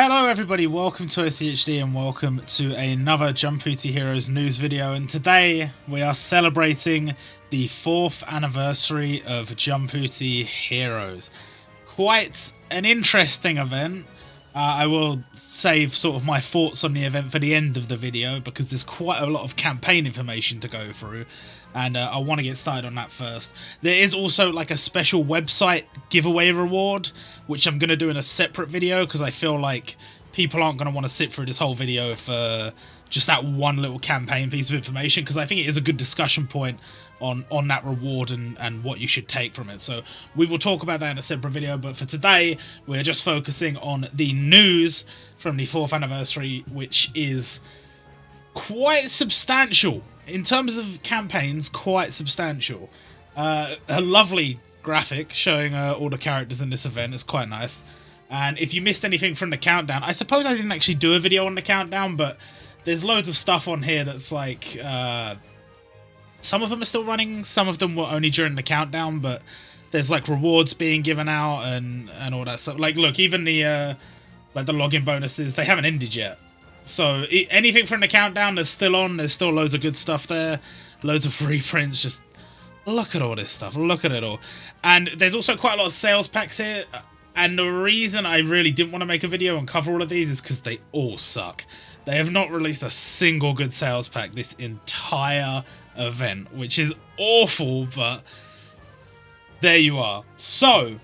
Hello everybody, welcome to OCHD and welcome to another Jumputi Heroes news video, and today we are celebrating the 4th anniversary of Jumputi Heroes. Quite an interesting event. I will save sort of my thoughts on the event for the end of the video because there's quite a lot of campaign information to go through, and I want to get started on that first. There is also like a special website giveaway reward, which I'm going to do in a separate video because I feel like people aren't going to want to sit through this whole video for just that one little campaign piece of information, because I think it is a good discussion point on that reward and what you should take from it. So we will talk about that in a separate video, but for today we're just focusing on the news from the 4th anniversary, which is quite substantial in terms of campaigns. Quite substantial. A lovely graphic showing all the characters in this event is quite nice. And if you missed anything from the countdown, I suppose I didn't actually do a video on the countdown, but there's loads of stuff on here that's like some of them are still running, some of them were only during the countdown, but there's like rewards being given out and all that stuff. Like, look, even the like the login bonuses, they haven't ended yet. So anything from the countdown is still on. There's still loads of good stuff there, loads of reprints. Just look at all this stuff. Look at it all. And there's also quite a lot of sales packs here. And the reason I really didn't want to make a video and cover all of these is because they all suck. They have not released a single good sales pack this entire event, which is awful, but there you are. So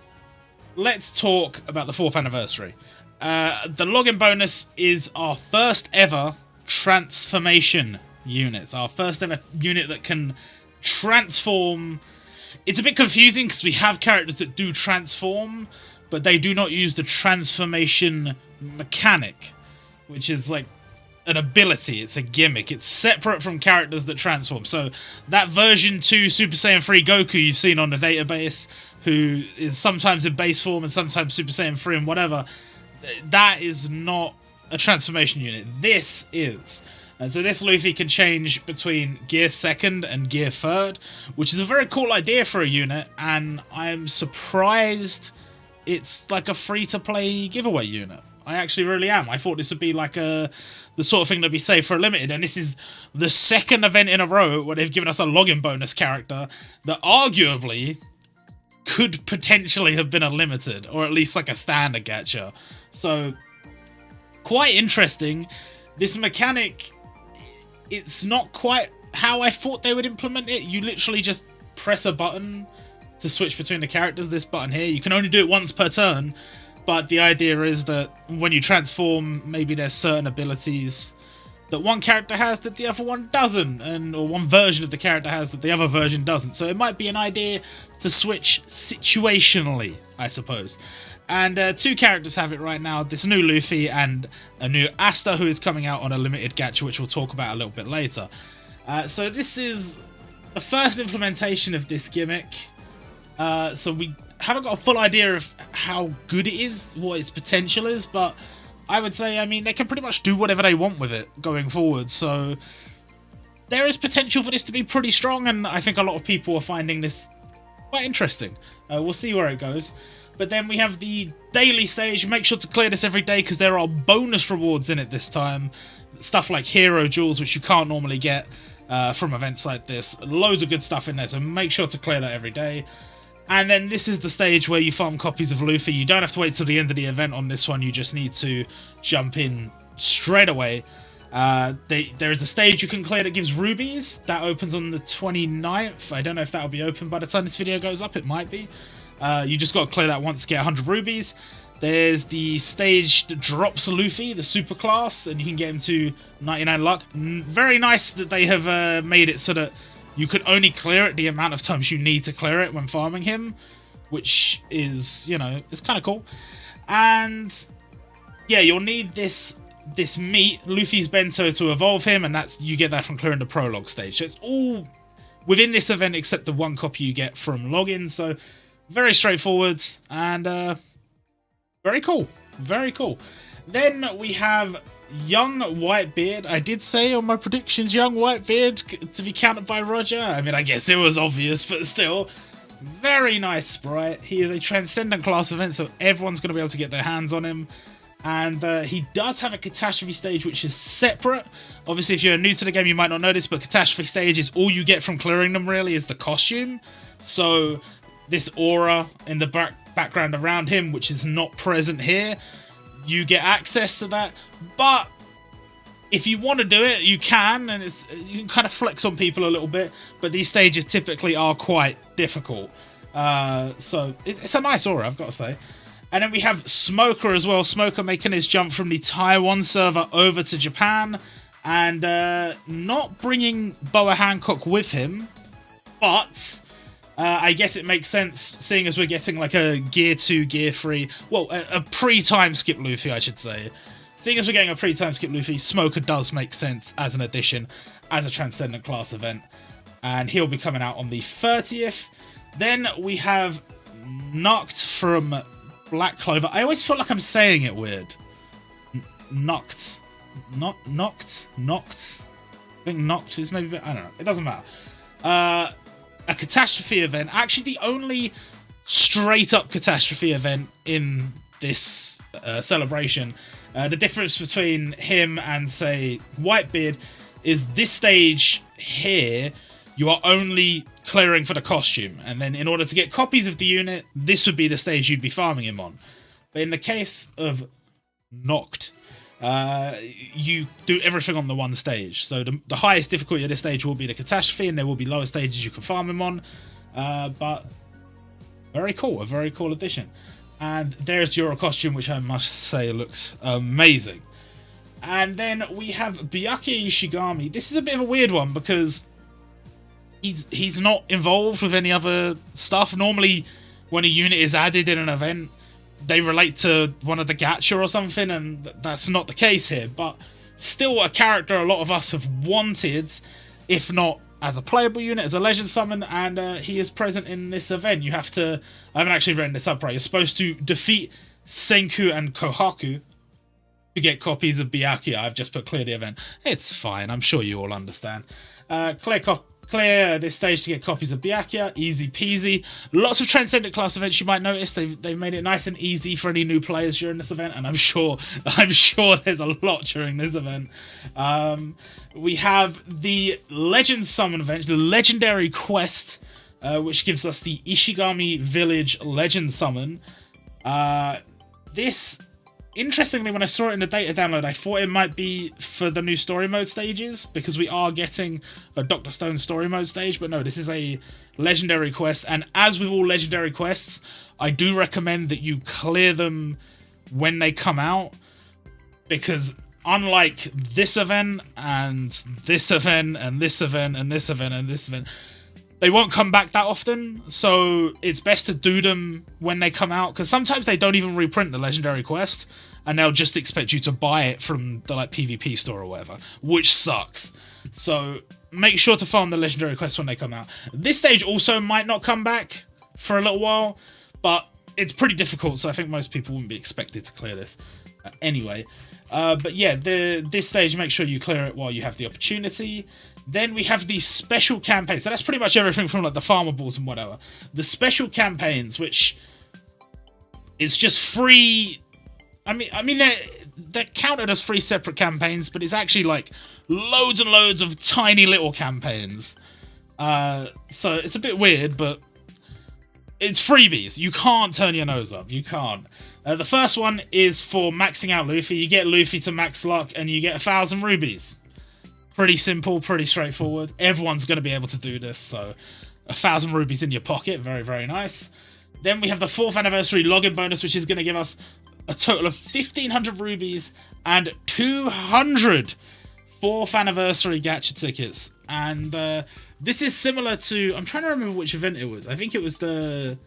let's talk about the 4th anniversary. The login bonus is our first ever transformation unit. Our first ever unit that can transform. It's a bit confusing because we have characters that do transform, but they do not use the transformation mechanic, which is like an ability. It's a gimmick. It's separate from characters that transform. So that version 2 Super Saiyan 3 Goku you've seen on the database, who is sometimes in base form and sometimes Super Saiyan 3 and whatever, that is not a transformation unit. This is. And so this Luffy can change between Gear 2nd and Gear 3rd, which is a very cool idea for a unit, and I'm surprised it's like a free-to-play giveaway unit. I actually really am. I thought this would be like the sort of thing that'd be saved for a limited, and this is the second event in a row where they've given us a login bonus character that arguably could potentially have been a limited, or at least like a standard gacha. So quite interesting. This mechanic, it's not quite how I thought they would implement it. You literally just press a button to switch between the characters. This button here, you can only do it once per turn, but the idea is that when you transform, maybe there's certain abilities that one character has that the other one doesn't, or one version of the character has that the other version doesn't. So it might be an idea to switch situationally, I suppose. And 2 characters have it right now, this new Luffy and a new Asta, who is coming out on a limited gacha, which we'll talk about a little bit later. So this is the first implementation of this gimmick. So we haven't got a full idea of how good it is, what its potential is, but I would say, I mean, they can pretty much do whatever they want with it going forward. So there is potential for this to be pretty strong, and I think a lot of people are finding this quite interesting. We'll see where it goes. But then we have the daily stage. Make sure to clear this every day because there are bonus rewards in it this time. Stuff like hero jewels, which you can't normally get from events like this. Loads of good stuff in there, so make sure to clear that every day. And then this is the stage where you farm copies of Luffy. You don't have to wait till the end of the event on this one. You just need to jump in straight away. There is a stage you can clear that gives rubies. That opens on the 29th. I don't know if that'll be open by the time this video goes up. It might be. You just got to clear that once to get 100 rubies. There's the stage that drops Luffy, the super class, and you can get him to 99 luck. Very nice that they have made it so that you can only clear it the amount of times you need to clear it when farming him, which is, you know, it's kind of cool. And yeah, you'll need this meat, Luffy's bento, to evolve him, and that's, you get that from clearing the prologue stage. So it's all within this event except the 1 copy you get from login. So very straightforward and very cool. Very cool. Then we have young Whitebeard. I did say on my predictions, young Whitebeard to be counted by Roger. I mean, I guess it was obvious, but still. Very nice sprite. He is a transcendent class event, so everyone's going to be able to get their hands on him. And he does have a catastrophe stage, which is separate. Obviously, if you're new to the game, you might not know this, but catastrophe stage is all you get from clearing them, really, is the costume. So this aura in the background around him, which is not present here, you get access to that. But if you want to do it, you can, and you can kind of flex on people a little bit. But these stages typically are quite difficult. So it's a nice aura, I've got to say. And then we have Smoker as well. Smoker making his jump from the Taiwan server over to Japan. And not bringing Boa Hancock with him. But I guess it makes sense, seeing as we're getting like a Gear 2, Gear 3... Well, a pre-time skip Luffy, I should say. Seeing as we're getting a pre-time skip Luffy, Smoker does make sense as an addition, as a Transcendent class event. And he'll be coming out on the 30th. Then we have Noct from Black Clover. I always feel like I'm saying it weird. Noct. Noct? I think Noct is maybe... I don't know. It doesn't matter. A catastrophe event. Actually, the only straight-up catastrophe event in this celebration. The difference between him and, say, Whitebeard is this stage here, you are only clearing for the costume, and then in order to get copies of the unit, this would be the stage you'd be farming him on. But in the case of Noct, you do everything on the one stage. So the highest difficulty of this stage will be the catastrophe, and there will be lower stages you can farm him on. But very cool, a very cool addition. And there's your costume, which I must say looks amazing. And then we have Biaki Ishigami. This is a bit of a weird one because he's not involved with any other stuff. Normally, when a unit is added in an event, they relate to one of the Gatcha or something, and that's not the case here. But still a character a lot of us have wanted, if not as a playable unit, as a legend summon, and he is present in this event. You have to... I haven't actually written this up right. You're supposed to defeat Senku and Kohaku to get copies of Biaki. I've just put clear the event. It's fine. I'm sure you all understand. Clear this stage to get copies of Biaki. Easy peasy. Lots of Transcendent class events you might notice. They've made it nice and easy for any new players during this event, and I'm sure there's a lot during this event. We have the Legend Summon event, the Legendary Quest, which gives us the Ishigami Village Legend Summon. This, interestingly, when I saw it in the data download, I thought it might be for the new story mode stages, because we are getting a Dr. Stone story mode stage, but no, this is a legendary quest, and as with all legendary quests, I do recommend that you clear them when they come out, because unlike this event, and this event, and this event, and this event, and this event, they won't come back that often, so it's best to do them when they come out, because sometimes they don't even reprint the legendary quest, and they'll just expect you to buy it from the PvP store or whatever, which sucks. So make sure to farm the legendary quest when they come out. This stage also might not come back for a little while, but it's pretty difficult, so I think most people wouldn't be expected to clear this anyway. But yeah, this stage, make sure you clear it while you have the opportunity. Then we have these special campaigns. So that's pretty much everything from the farmables and whatever. The special campaigns, which is just free. I mean they're counted as free separate campaigns, but it's actually loads and loads of tiny little campaigns. So it's a bit weird, but it's freebies. You can't turn your nose up. You can't. The first one is for maxing out Luffy. You get Luffy to max luck, and you get 1,000 rubies. Pretty simple, pretty straightforward. Everyone's going to be able to do this, so 1,000 rubies in your pocket. Very, very nice. Then we have the 4th anniversary login bonus, which is going to give us a total of 1,500 rubies and 200 4th anniversary gacha tickets. And this is similar to... I'm trying to remember which event it was. I think it was the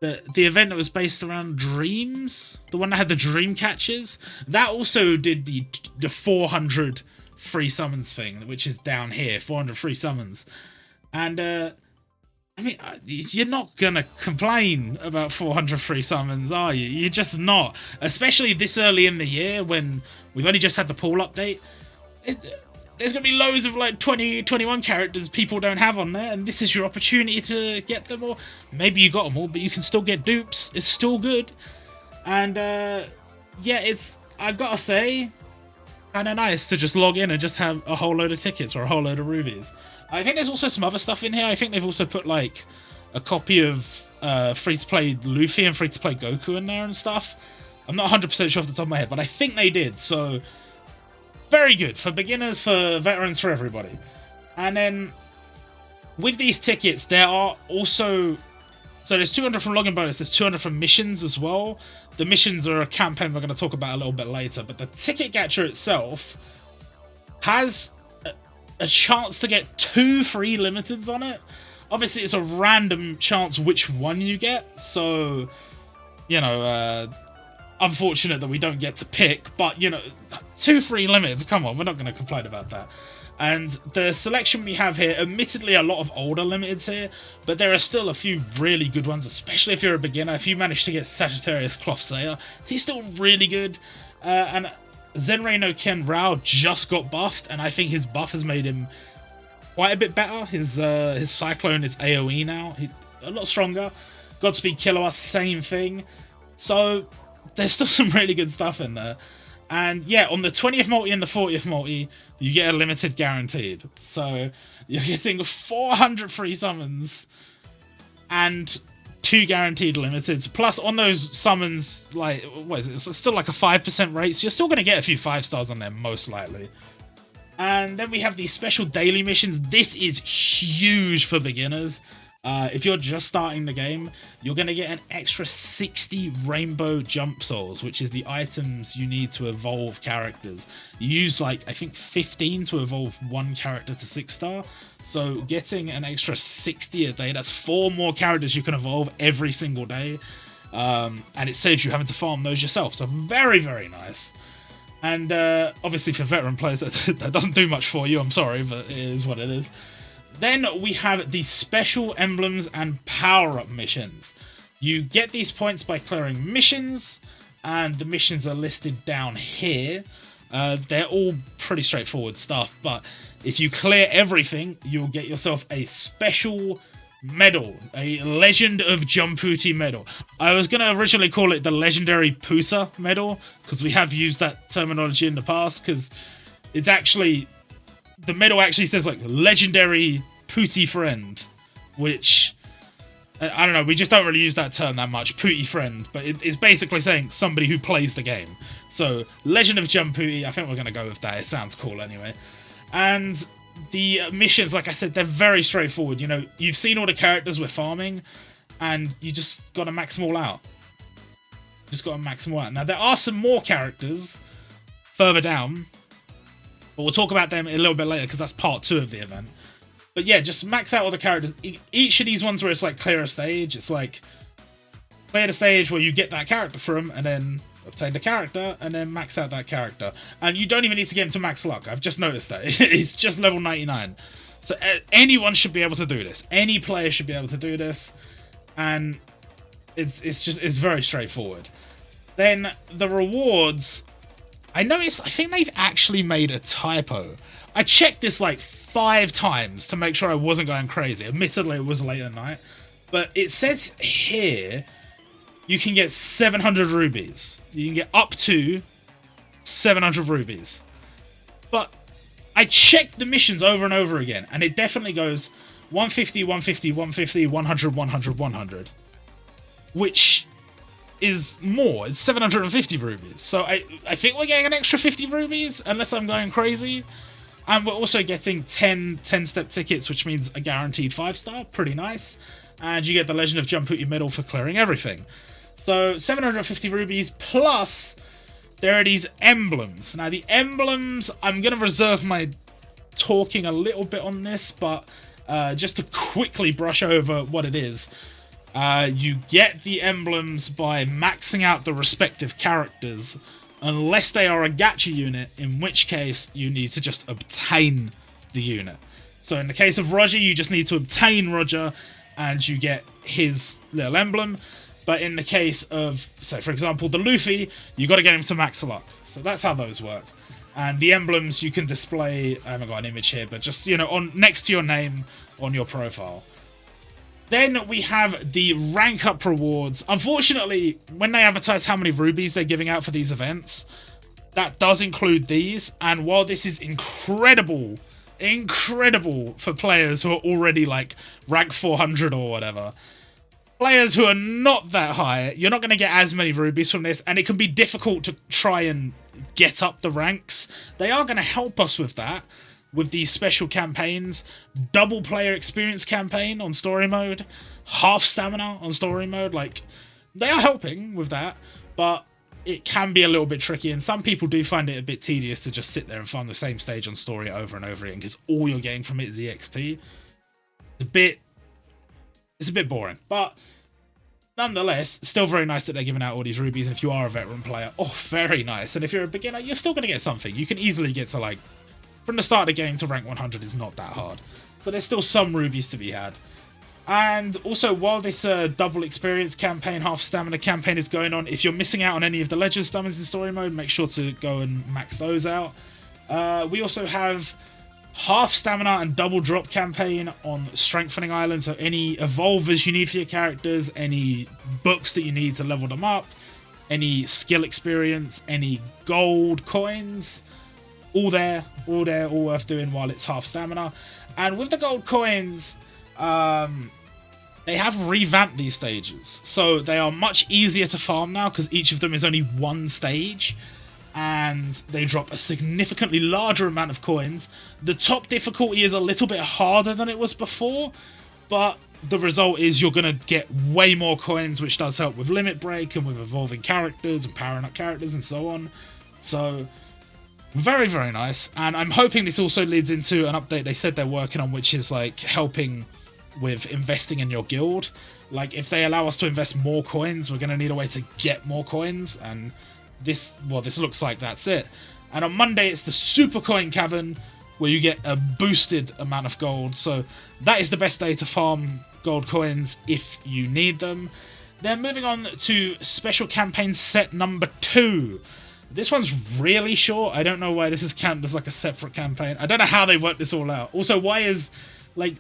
event that was based around Dreams. The one that had the dream catches. That also did the 400 free summons thing, which is down here, 400 free summons. And I mean, you're not gonna complain about 400 free summons, are you? You're just not, especially this early in the year when we've only just had the pool update. There's gonna be loads of 20, 21 characters people don't have on there, and this is your opportunity to get them all. Maybe you got them all, but you can still get dupes. It's still good. And yeah, it's, I've got to say, kind of nice to just log in and just have a whole load of tickets or a whole load of rubies. I think there's also some other stuff in here. I think they've also put like a copy of free-to-play Luffy and free-to-play Goku in there and stuff. I'm not 100% sure off the top of my head, but I think they did. So very good for beginners, for veterans, for everybody. And then with these tickets, there are also, so there's 200 from login bonus, there's 200 from missions as well. The missions are a campaign we're going to talk about a little bit later, but the ticket gacha itself has a chance to get 2 free limiteds on it. Obviously, it's a random chance which one you get, so, you know, unfortunate that we don't get to pick, but, you know, 2 free limiteds, come on, we're not going to complain about that. And the selection we have here, admittedly a lot of older limiteds here, but there are still a few really good ones, especially if you're a beginner. If you manage to get Sagittarius Cloth Sayer, he's still really good. And Zenrei no Ken Rao just got buffed, and I think his buff has made him quite a bit better. His Cyclone is AoE now, he's a lot stronger. Godspeed Killua, same thing. So there's still some really good stuff in there. And yeah, on the 20th multi and the 40th multi, you get a limited guaranteed. So you're getting 400 free summons and 2 guaranteed limiteds. Plus on those summons, like, what is it? It's still like a 5% rate, so you're still going to get a few 5 stars on them, most likely. And then we have these special daily missions. This is huge for beginners. If you're just starting the game, you're going to get an extra 60 rainbow jump souls, which is the items you need to evolve characters. You use, like, I think 15 to evolve one character to 6-star. So getting an extra 60 a day, that's 4 more characters you can evolve every single day. And it saves you having to farm those yourself. So very, very nice. And obviously for veteran players, that doesn't do much for you. I'm sorry, but it is what it is. Then we have the special emblems and power-up missions. You get these points by clearing missions, and the missions are listed down here. They're all pretty straightforward stuff, but if you clear everything, you'll get yourself a special medal, a Legend of Jumputi medal. I was going to originally call it the Legendary Puta medal, because we have used that terminology in the past, because it's actually, the medal actually says like Legendary Pooty Friend, which, I don't know, we just don't really use that term that much, Pooty Friend, but it's basically saying somebody who plays the game. So, Legend of Jumputi, I think we're going to go with that, it sounds cool anyway. And the missions, like I said, they're very straightforward. You know, you've seen all the characters we're farming, and you just got to max them all out. Just got to max them all out. Now, there are some more characters further down, but we'll talk about them a little bit later, because that's part 2 of the event. But yeah, just max out all the characters. Each of these ones where it's like clear a stage, it's like clear the stage where you get that character from, and then obtain the character, and then max out that character. And you don't even need to get him to max luck. I've just noticed that. It's just level 99. So anyone should be able to do this. Any player should be able to do this. And it's very straightforward. Then the rewards, I think they've actually made a typo. I checked this like 5 times to make sure I wasn't going crazy. Admittedly, it was late at night. But it says here you can get 700 rubies. You can get up to 700 rubies. But I checked the missions over and over again, and it definitely goes 150, 150, 150, 100, 100, 100. Which is more. It's 750 rubies. So I think we're getting an extra 50 rubies, unless I'm going crazy. And we're also getting 10 10-step tickets, which means a guaranteed 5-star. Pretty nice. And you get the Legend of Jumputi medal for clearing everything. So 750 rubies, plus there are these emblems. Now the emblems, I'm going to reserve my talking a little bit on this, but just to quickly brush over what it is. You get the emblems by maxing out the respective characters, unless they are a Gatcha unit, in which case you need to just obtain the unit. So in the case of Roger, you just need to obtain Roger, and you get his little emblem. But in the case of, say for example, the Luffy, you got to get him to max luck. So that's how those work. And the emblems you can display, I haven't got an image here, but just, you know, on next to your name on your profile. Then we have the rank up rewards. Unfortunately, when they advertise how many rubies they're giving out for these events, that does include these. And while this is incredible for players who are already like rank 400 or whatever, players who are not that high, you're not going to get as many rubies from this, and it can be difficult to try and get up the ranks. They are going to help us with that, with these special campaigns. Double player experience campaign on story mode, half stamina on story mode. Like, they are helping with that, but it can be a little bit tricky, and some people do find it a bit tedious to just sit there and farm the same stage on story over and over again, because all you're getting from it is EXP. It's a bit boring, but nonetheless, still very nice that they're giving out all these rubies. And if you are a veteran player, oh, very nice. And if you're a beginner, you're still going to get something. You can easily get to, like, from the start of the game to rank 100 is not that hard. So there's still some rubies to be had. And also, while this double experience campaign, half stamina campaign is going on, if you're missing out on any of the legend summons in story mode, make sure to go and max those out. We also have half stamina and double drop campaign on Strengthening Island. So any evolvers you need for your characters, any books that you need to level them up, any skill experience, any gold coins, all there, all worth doing while it's half stamina. And with the gold coins, they have revamped these stages, so they are much easier to farm now because each of them is only one stage, and they drop a significantly larger amount of coins. The top difficulty is a little bit harder than it was before, but the result is you're going to get way more coins, which does help with limit break and with evolving characters and powering up characters and so on. So very, very nice. And I'm hoping this also leads into an update they said they're working on, which is like helping with investing in your guild. Like, if they allow us to invest more coins, we're going to need a way to get more coins, and this looks like that's it. And on Monday it's the Super Coin Cavern, where you get a boosted amount of gold, so that is the best day to farm gold coins if you need them. Then moving on to Special Campaign Set number 2. This one's really short. I don't know why this is counted as like a separate campaign. I don't know how they worked this all out. Also, why is like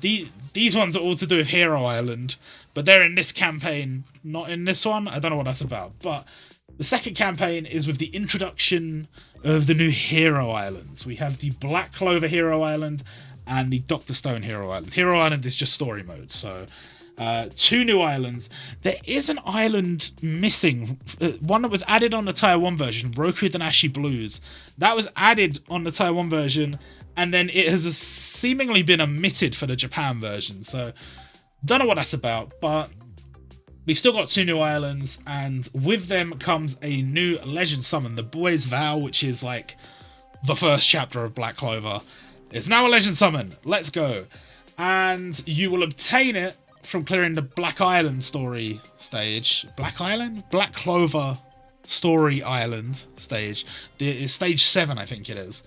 these ones are all to do with Hero Island, but they're in this campaign, not in this one? I don't know what that's about. But the second campaign is with the introduction of the new Hero Islands. We have the Black Clover Hero Island and the Dr. Stone Hero Island. Hero Island is just story mode, so 2 new islands. There is an island missing, one that was added on the Tier 1 version, Roku Danashi Blues. That was added on the Tier 1 version, and then it has seemingly been omitted for the Japan version, so don't know what that's about, but we've still got 2 new islands, and with them comes a new legend summon, the Boy's Vow, which is like the first chapter of Black Clover. It's now a legend summon. Let's go. And you will obtain it from clearing the Black Island story stage. Black Island? Black Clover story island stage. It's stage 7, I think it is.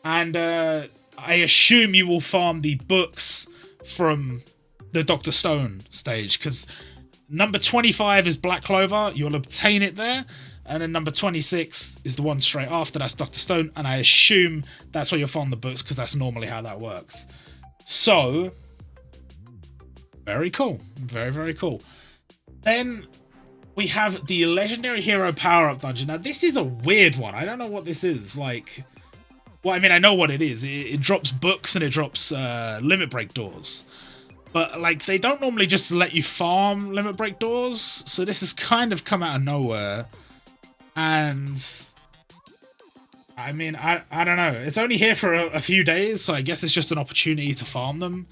And I assume you will farm the books from the Dr. Stone stage, because number 25 is Black Clover. You'll obtain it there. And then number 26 is the one straight after. That's Dr. Stone. And I assume that's where you'll farm the books, because that's normally how that works. So, very cool. Very, very cool. Then we have the Legendary Hero Power-Up Dungeon. Now, this is a weird one. I don't know what this is. Like, well, I mean, I know what it is. It drops books and it drops limit break doors. But, like, they don't normally just let you farm limit break doors. So this has kind of come out of nowhere. And I mean, I don't know. It's only here for a few days, so I guess it's just an opportunity to farm them.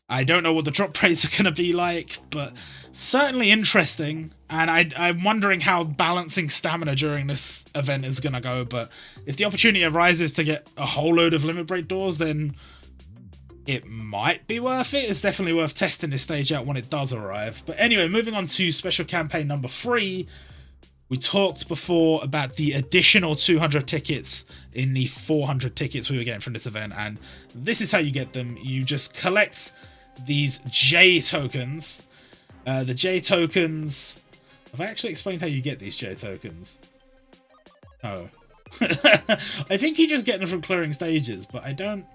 I don't know what the drop rates are going to be like, but certainly interesting. And I'm wondering how balancing stamina during this event is going to go. But if the opportunity arises to get a whole load of limit break doors, then it might be worth it. It's definitely worth testing this stage out when it does arrive. But anyway, moving on to special campaign number 3. We talked before about the additional 200 tickets in the 400 tickets we were getting from this event, and this is how you get them. You just collect these J tokens. The J tokens... Have I actually explained how you get these J tokens? No. I think you just get them from clearing stages, but I don't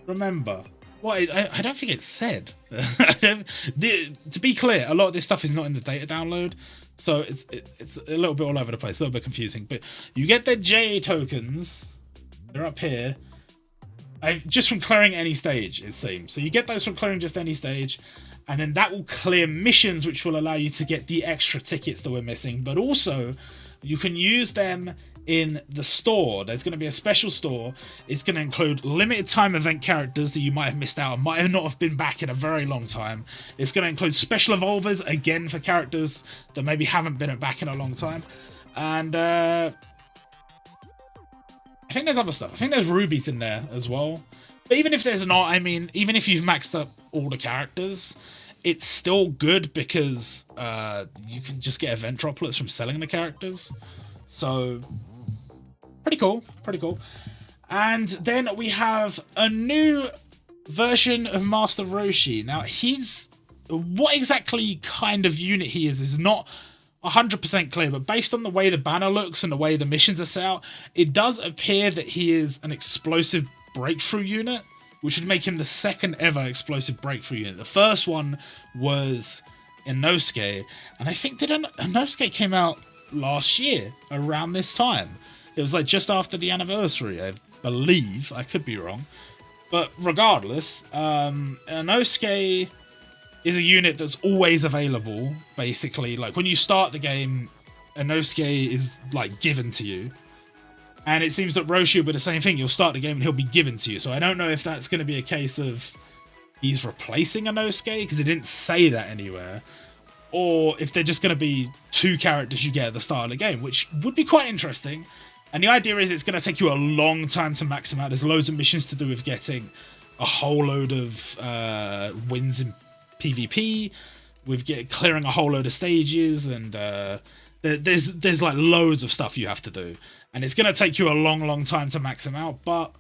remember. Well, I don't think it's said. To be clear, a lot of this stuff is not in the data download, so it's a little bit all over the place, a little bit confusing. But you get the JA tokens. They're up here. Just from clearing any stage, it seems. So you get those from clearing just any stage, and then that will clear missions, which will allow you to get the extra tickets that we're missing. But also, you can use them in the store. There's going to be a special store. It's going to include limited time event characters that you might have missed out on, might have not have been back in a very long time. It's going to include special evolvers, again, for characters that maybe haven't been back in a long time. And I think there's other stuff. I think there's rubies in there as well. But even if there's not, I mean, even if you've maxed up all the characters, it's still good because you can just get event droplets from selling the characters. So, pretty cool, pretty cool. And then we have a new version of Master Roshi. Now, what exactly kind of unit he is not 100% clear, but based on the way the banner looks and the way the missions are set out, it does appear that he is an explosive breakthrough unit, which would make him the second ever explosive breakthrough unit. The first one was Inosuke, and I think that Inosuke came out last year around this time. It was like just after the anniversary, I believe. I could be wrong, but regardless, Inosuke is a unit that's always available, basically. Like, when you start the game, Inosuke is, like, given to you. And it seems that Roshi will be the same thing. You'll start the game and he'll be given to you. So I don't know if that's going to be a case of he's replacing Inosuke, because it didn't say that anywhere. Or if they're just going to be two characters you get at the start of the game, which would be quite interesting. And the idea is it's going to take you a long time to max them out. There's loads of missions to do with getting a whole load of wins in PvP, with clearing a whole load of stages, and there's like loads of stuff you have to do, and it's going to take you a long time to max him out. But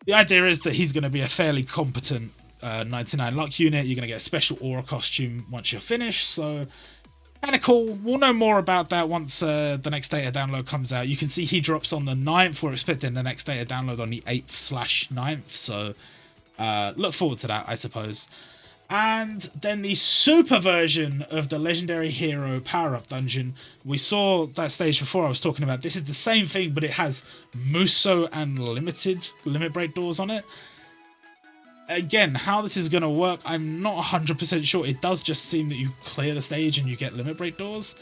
the idea is that he's going to be a fairly competent 99 luck unit. You're going to get a special aura costume once you're finished, so kind of cool. We'll know more about that once the next data download comes out. You can see he drops on the 9th. We're expecting the next data download on the 8th/9th, so look forward to that, I suppose. And then the super version of the Legendary Hero power-up dungeon. We saw that stage before I was talking about. This is the same thing, but it has Muso and limited limit break doors on it. Again, how this is going to work, I'm not 100% sure. It does just seem that you clear the stage and you get limit break doors.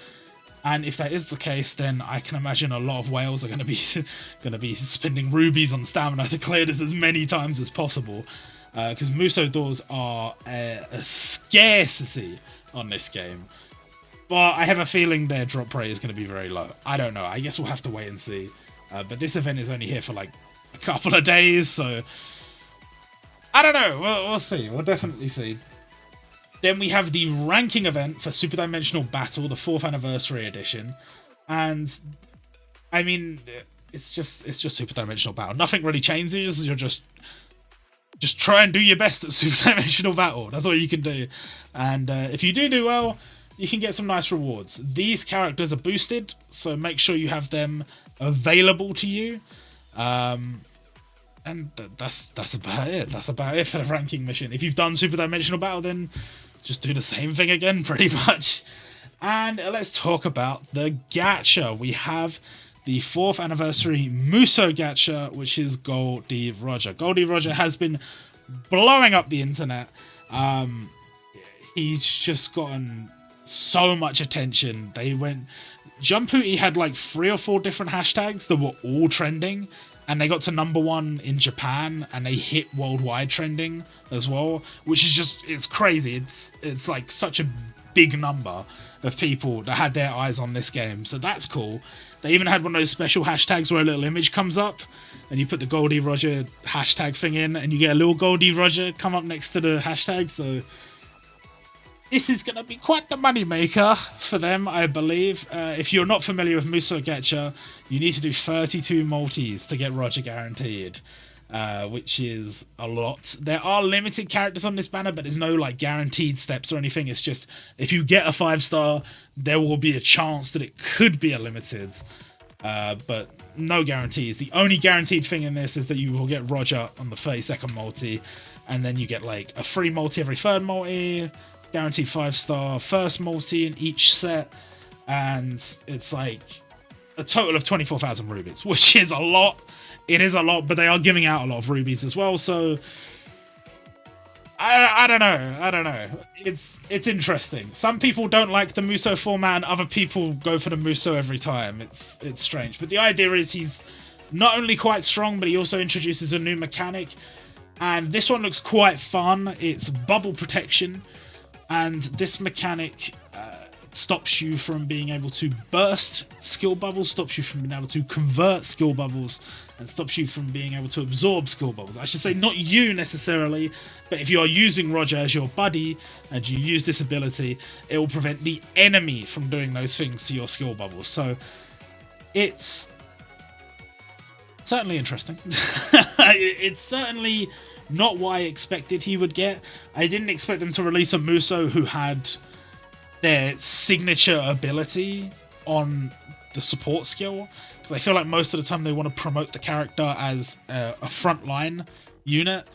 And if that is the case, then I can imagine a lot of whales are going to be spending rubies on stamina to clear this as many times as possible. Because Muso doors are a scarcity on this game. But I have a feeling their drop rate is going to be very low. I don't know. I guess we'll have to wait and see. But this event is only here for like a couple of days, so I don't know. We'll see. We'll definitely see. Then we have the ranking event for Super Dimensional Battle, the 4th Anniversary Edition. And I mean, it's just Super Dimensional Battle. Nothing really changes. You're just try and do your best at Super Dimensional Battle. That's all you can do. And if you do well, you can get some nice rewards. These characters are boosted, so make sure you have them available to you. And that's about it. That's about it for the ranking mission. If you've done Super Dimensional Battle, then just do the same thing again, pretty much. And let's talk about the Gatcha. We have the 4th Anniversary Muso Gatcha, which is Goldie Roger. Goldie Roger has been blowing up the internet. He's just gotten so much attention. Jumputi had like 3 or 4 different hashtags that were all trending, and they got to #1 in Japan, and they hit worldwide trending as well, which is it's crazy. It's like such a big number of people that had their eyes on this game, so that's cool. They even had one of those special hashtags where a little image comes up and you put the Goldie Roger hashtag thing in and you get a little Goldie Roger come up next to the hashtag. So this is going to be quite the money maker for them, I believe. If you're not familiar with Muso Gatcha, you need to do 32 multis to get Roger guaranteed, which is a lot. There are limited characters on this banner, but there's no like guaranteed steps or anything. It's just if you get a 5-star, there will be a chance that it could be a limited. but no guarantees. The only guaranteed thing in this is that you will get Roger on the 32nd multi, and then you get like a free multi every 3rd multi, guaranteed 5-star first multi in each set, and it's like a total of 24,000 rubies, which is a lot. It is a lot, but they are giving out a lot of rubies as well, so I don't know. It's interesting. Some people don't like the Muso format, and other people go for the Muso every time. It's strange. But the idea is he's not only quite strong, but he also introduces a new mechanic. And this one looks quite fun. It's bubble protection. And this mechanic stops you from being able to burst skill bubbles, stops you from being able to convert skill bubbles, and stops you from being able to absorb skill bubbles. I should say not you necessarily, but if you are using Roger as your buddy and you use this ability, it will prevent the enemy from doing those things to your skill bubbles. So it's certainly interesting. It's certainly not what I expected he would get. I didn't expect them to release a Muso who had their signature ability on the support skill, because I feel like most of the time they want to promote the character as a frontline unit.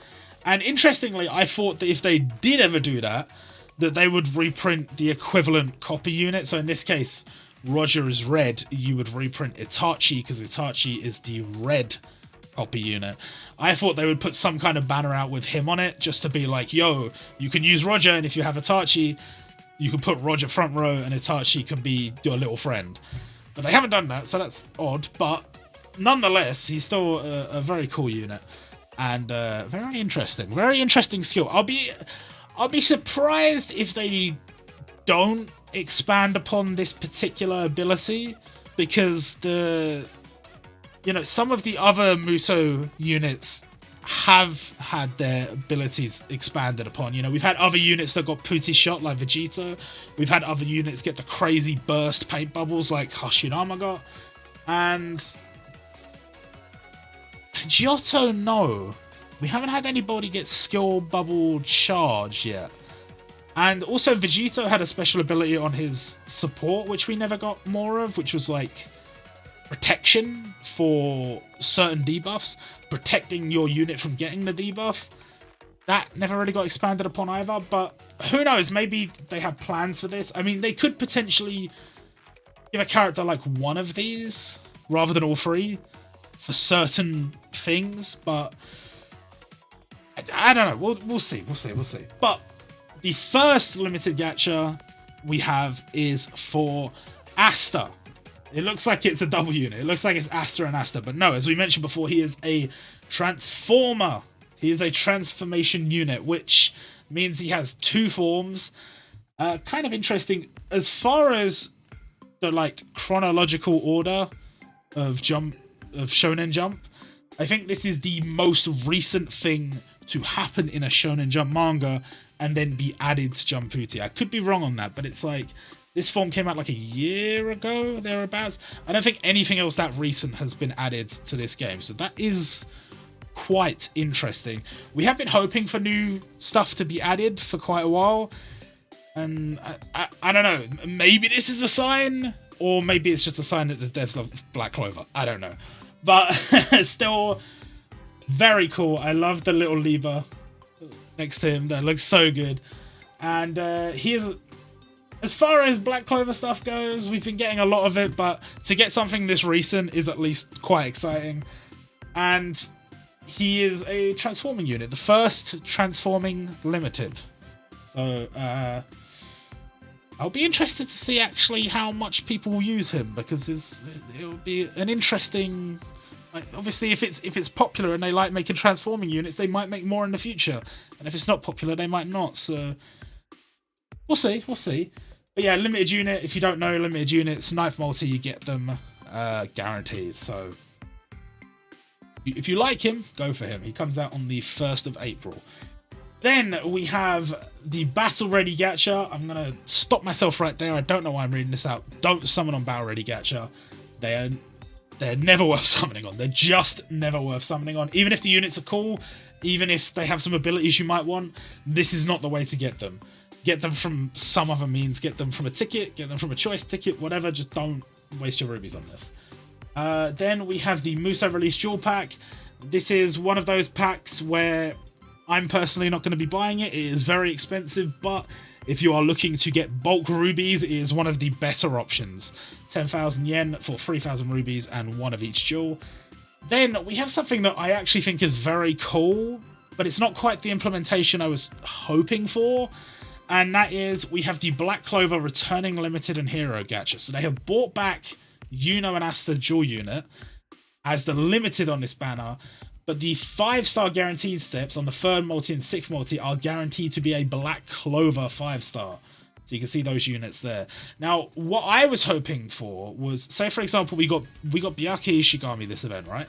And interestingly, I thought that if they did ever do that, that they would reprint the equivalent copy unit. So in this case, Roger is red, you would reprint Itachi, because Itachi is the red copy unit. I thought they would put some kind of banner out with him on it, just to be like, yo, you can use Roger, and if you have Itachi, you can put Roger front row and Itachi can be your little friend. But they haven't done that, so that's odd. But nonetheless, he's still a very cool unit. And very interesting skill. I'll be surprised if they don't expand upon this particular ability, because some of the other Muso units have had their abilities expanded upon. We've had other units that got Pooty shot like Vegeta. We've had other units get the crazy burst paint bubbles like Hashirama got. And Giotto, no. We haven't had anybody get skill bubble charge yet. And also Vegito had a special ability on his support, which we never got more of, which was like protection for certain debuffs, protecting your unit from getting the debuff. That never really got expanded upon either, but who knows, maybe they have plans for this. I mean, they could potentially give a character like one of these rather than all three for certain things, but I don't know. We'll see. But the first limited gacha we have is for Asta. It looks like it's a double unit. It looks like it's Asta and Asta, but no, as we mentioned before, he is a transformer. He is a transformation unit, which means he has 2 forms. Kind of interesting. As far as the chronological order of Shonen Jump, I think this is the most recent thing to happen in a Shonen Jump manga and then be added to Jumputi. I could be wrong on that, but it's like this form came out like a year ago, thereabouts. I don't think anything else that recent has been added to this game, so that is quite interesting. We have been hoping for new stuff to be added for quite a while, and I don't know, maybe this is a sign, or maybe it's just a sign that the devs love Black Clover. I don't know, but still very cool. I love the little Liba next to him. That looks so good. And he is, as far as Black Clover stuff goes, we've been getting a lot of it, but to get something this recent is at least quite exciting. And he is a transforming unit, the first transforming limited. So I'll be interested to see actually how much people will use him, because it will be an interesting. Obviously, if it's popular and they like making transforming units, they might make more in the future. And if it's not popular, they might not. So we'll see. But yeah, limited unit. If you don't know, limited units, 9th multi, you get them guaranteed. So if you like him, go for him. He comes out on the 1st of April. Then we have the Battle Ready Gacha. I'm going to stop myself right there. I don't know why I'm reading this out. Don't summon on Battle Ready Gacha. They're never worth summoning on. They're just never worth summoning on. Even if the units are cool, even if they have some abilities you might want, this is not the way to get them. Get them from some other means. Get them from a ticket, get them from a choice ticket, whatever. Just don't waste your rubies on this. Then we have the Muso Release Jewel Pack. This is one of those packs where I'm personally not going to be buying it. It is very expensive, but if you are looking to get bulk rubies, it is one of the better options. 10,000 yen for 3,000 rubies and one of each jewel. Then we have something that I actually think is very cool, but it's not quite the implementation I was hoping for. And that is, we have the Black Clover Returning Limited and Hero Gatcha. So they have brought back Yuno and Asta Jewel Unit as the limited on this banner, but the 5-star guaranteed steps on the 3rd multi and 6th multi are guaranteed to be a Black Clover 5-star. So you can see those units there. Now, what I was hoping for was, say for example, we got Biaki Ishigami this event, right?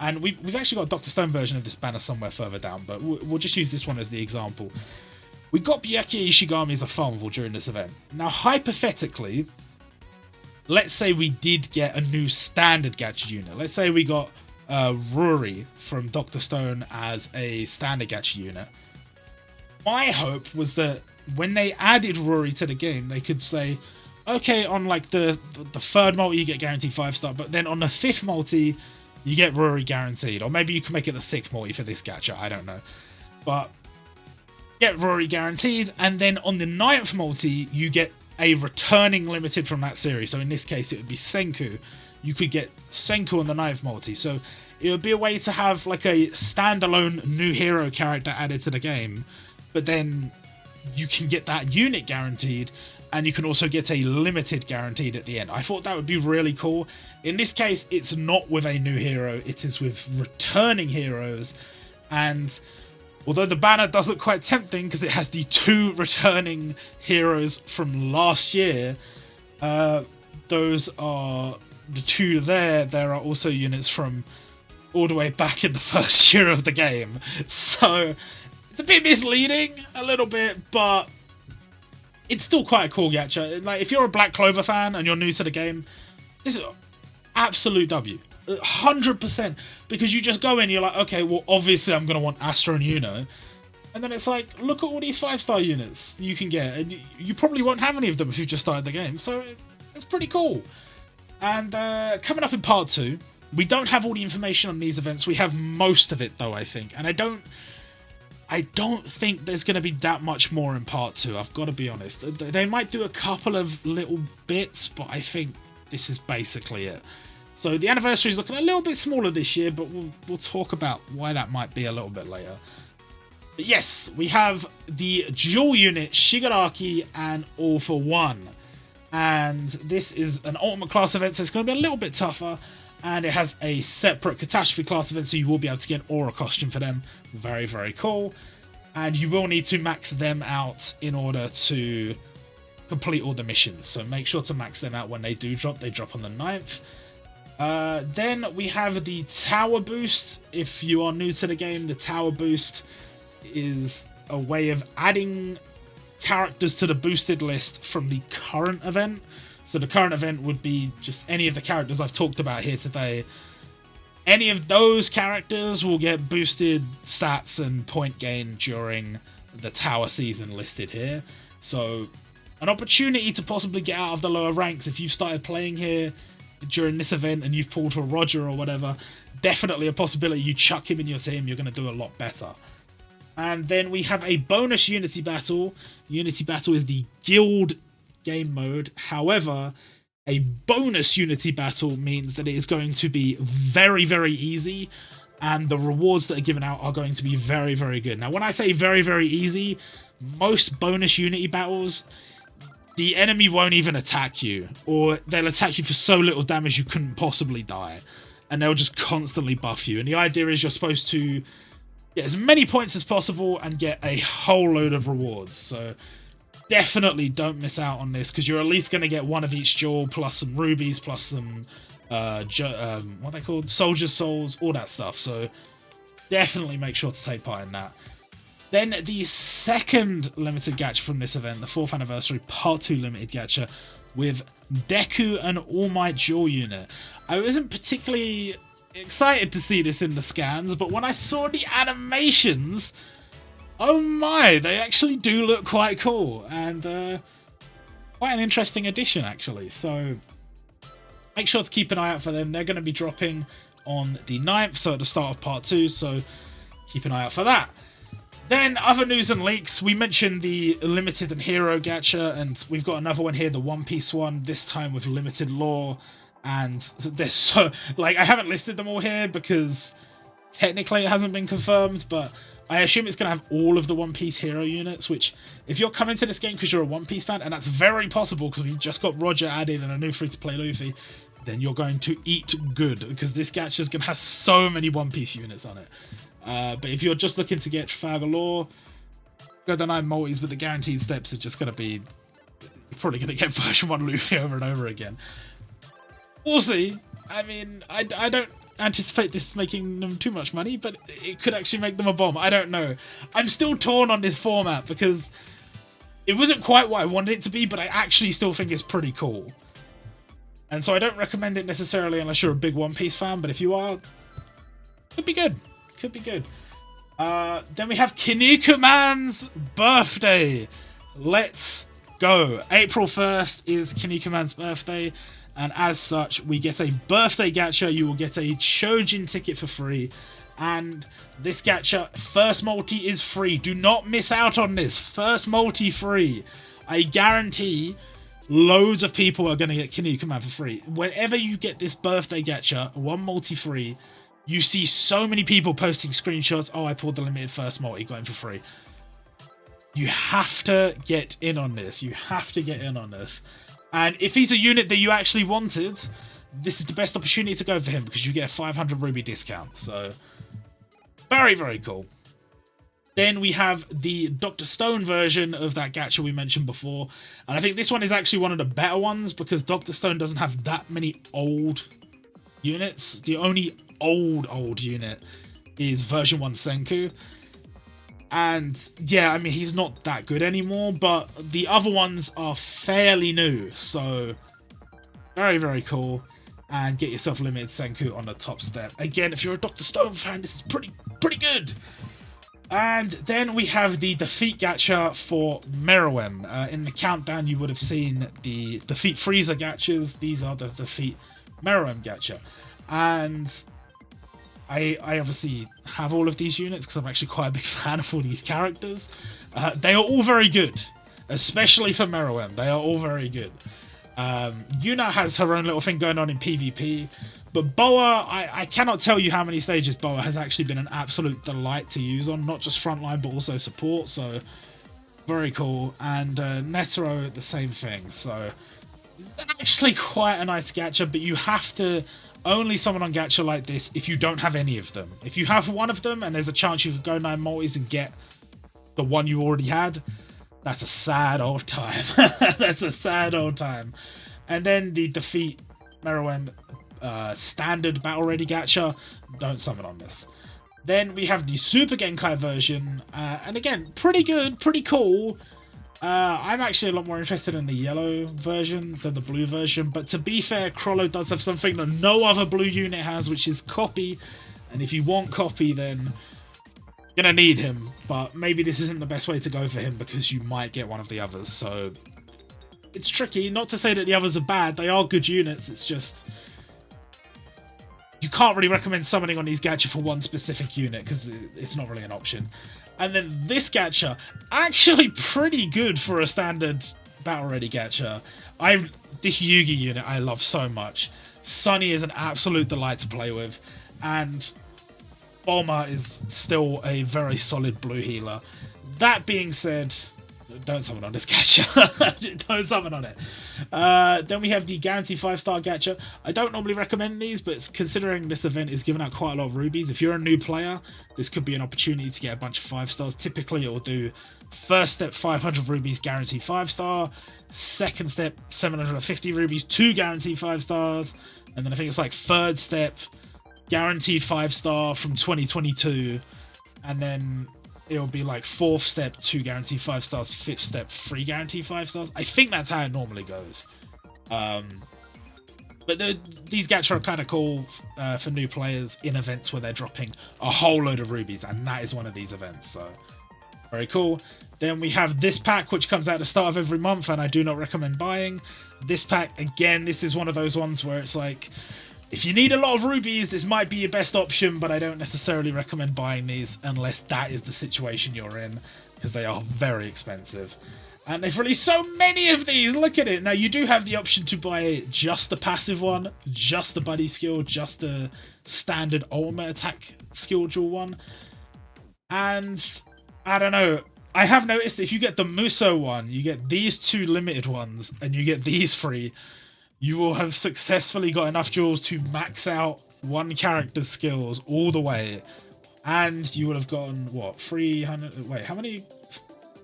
And we've actually got a Dr. Stone version of this banner somewhere further down, but we'll just use this one as the example. We got Biaki Ishigami as a farmable during this event. Now, hypothetically, let's say we did get a new standard Gatcha unit. Let's say we got Rory from Dr. Stone as a standard Gatcha unit. My hope was that when they added Rory to the game, they could say, okay, on like the 3rd multi you get guaranteed 5-star, but then on the 5th multi you get Rory guaranteed. Or maybe you can make it the 6th multi for this Gatcha, I don't know. But get Rory guaranteed, and then on the 9th multi you get a returning limited from that series. So in this case it would be Senku. You could get Senku on the 9th multi. So it would be a way to have like a standalone new hero character added to the game, but then you can get that unit guaranteed, and you can also get a limited guaranteed at the end. I thought that would be really cool. In this case, it's not with a new hero, it is with returning heroes. And although the banner does look quite tempting because it has the 2 returning heroes from last year, those are the 2 there. There are also units from all the way back in the first year of the game. So it's a bit misleading, a little bit, but it's still quite a cool Gatcha. Like, if you're a Black Clover fan and you're new to the game, this is absolute W. 100%, because you just go in, you're like, okay, well, obviously I'm going to want Asta and Yuno, and then it's like, look at all these 5-star units you can get, and you probably won't have any of them if you've just started the game, so it's pretty cool. And coming up in part 2, we don't have all the information on these events. We have most of it, though, I think, and I don't think there's going to be that much more in part 2, I've got to be honest. They might do a couple of little bits, but I think this is basically it. So the anniversary is looking a little bit smaller this year, but we'll talk about why that might be a little bit later. But yes, we have the dual unit Shigaraki and All for One. And this is an Ultimate class event, so it's going to be a little bit tougher. And it has a separate Catastrophe class event, so you will be able to get an Aura costume for them. Very, very cool. And you will need to max them out in order to complete all the missions. So make sure to max them out when they do drop. They drop on the 9th. Then we have the Tower Boost. If you are new to the game, the Tower Boost is a way of adding characters to the boosted list from the current event. So the current event would be just any of the characters I've talked about here today. Any of those characters will get boosted stats and point gain during the Tower season listed here. So an opportunity to possibly get out of the lower ranks if you've started playing here during this event and you've pulled for Roger or whatever. Definitely a possibility you chuck him in your team, you're going to do a lot better. And then we have a bonus Unity Battle. Unity Battle is the guild game mode. However, a bonus Unity Battle means that it is going to be very, very easy, and the rewards that are given out are going to be very, very good. Now, when I say very, very easy, most bonus Unity Battles, the enemy won't even attack you, or they'll attack you for so little damage you couldn't possibly die, and they'll just constantly buff you. And the idea is you're supposed to get as many points as possible and get a whole load of rewards. So definitely don't miss out on this, because you're at least going to get one of each jewel, plus some rubies, plus some what are they called, soldiers souls, all that stuff. So definitely make sure to take part in that. Then the second limited gacha from this event, the 4th anniversary part 2 limited gacha with Deku and All Might Jewel unit. I wasn't particularly excited to see this in the scans, but when I saw the animations, oh my, they actually do look quite cool, and quite an interesting addition actually. So make sure to keep an eye out for them. They're going to be dropping on the 9th, so at the start of part 2, so keep an eye out for that. Then other news and leaks, we mentioned the limited and hero gacha, and we've got another one here, the One Piece one, this time with limited lore. And there's so, like, I haven't listed them all here because technically it hasn't been confirmed, but I assume it's going to have all of the One Piece hero units, which if you're coming to this game because you're a One Piece fan, and that's very possible because we've just got Roger added and a new free-to-play Luffy, then you're going to eat good because this gacha is going to have so many One Piece units on it. But if you're just looking to get Trafalgar lore, go the 9 multis, but the guaranteed steps are just going to be, you're probably going to get version 1 Luffy over and over again. We'll see. I mean, I don't anticipate this making them too much money, but it could actually make them a bomb. I don't know. I'm still torn on this format because it wasn't quite what I wanted it to be, but I actually still think it's pretty cool. And so I don't recommend it necessarily unless you're a big One Piece fan, but if you are, could be good. Could be good. Then we have Kinnikuman's birthday. Let's go. April 1st is Kinnikuman's birthday. And as such, we get a birthday gacha. You will get a Chojin ticket for free. And this gacha, first multi is free. Do not miss out on this. First multi free. I guarantee loads of people are going to get Kinnikuman for free. Whenever you get this birthday gacha, one multi free, you see so many people posting screenshots. Oh, I pulled the limited first multi, got him for free. You have to get in on this. You have to get in on this. And if he's a unit that you actually wanted, this is the best opportunity to go for him because you get a 500 ruby discount. So, very, very cool. Then we have the Dr. Stone version of that gacha we mentioned before. And I think this one is actually one of the better ones because Dr. Stone doesn't have that many old units. The only old unit is version 1 Senku. And yeah, I mean, he's not that good anymore, but the other ones are fairly new. So very, very cool. And get yourself limited Senku on the top step. Again, if you're a Dr. Stone fan, this is pretty good. And then we have the Defeat gacha for Meruem. In the countdown, you would have seen the Defeat Frieza gachas. These are the Defeat Meruem gacha. And I obviously have all of these units because I'm actually quite a big fan of all these characters. They are all very good, especially for Meruem. They are all very good. Yuna has her own little thing going on in PvP, but Boa, I cannot tell you how many stages Boa has actually been an absolute delight to use on, not just frontline but also support, so very cool. And Netero, the same thing, so it's actually quite a nice gacha, but you have to only summon on gacha like this if you don't have any of them. If you have one of them and there's a chance you could go 9 multis and get the one you already had, that's a sad old time. That's a sad old time. And then the Defeat Meruem standard battle ready gacha, don't summon on this. Then we have the Super Genkai version, and again, pretty good, pretty cool. I'm actually a lot more interested in the yellow version than the blue version, but to be fair, Crollo does have something that no other blue unit has, which is Copy, and if you want Copy, then you're gonna need him, but maybe this isn't the best way to go for him because you might get one of the others, so it's tricky. Not to say that the others are bad, they are good units, it's just you can't really recommend summoning on these gacha for one specific unit because it's not really an option. And then this gacha, actually pretty good for a standard battle ready gacha. This Yugi unit I love so much. Sunny is an absolute delight to play with, and Bulma is still a very solid blue healer. That being said, don't summon on this gacha. Don't summon on it. Then we have the Guarantee 5-star gacha. I don't normally recommend these, but considering this event is giving out quite a lot of rubies, if you're a new player, this could be an opportunity to get a bunch of 5-stars. Typically, it will do first step 500 rubies, guaranteed 5-star. Second step 750 rubies, 2 guaranteed 5-stars. And then I think it's like third step, guaranteed 5-star from 2022. And then it'll be like 4th step, 2 guaranteed 5-stars, 5th step, 3 guaranteed 5-stars. I think that's how it normally goes. But these gacha are kind of cool for new players in events where they're dropping a whole load of rubies, and that is one of these events. So Very cool. Then we have this pack, which comes out at the start of every month, and I do not recommend buying. This pack, again, this is one of those ones where it's like, if you need a lot of rubies, this might be your best option, but I don't necessarily recommend buying these unless that is the situation you're in, because they are very expensive. And they've released so many of these, look at it. Now, you do have the option to buy just the passive one, just the buddy skill, just the standard ultimate attack skill dual one. And, I don't know, I have noticed if you get the Muso one, you get these 2 limited ones, and you get these 3, you will have successfully got enough jewels to max out one character's skills all the way. And you would have gotten, what, 300... Wait, how many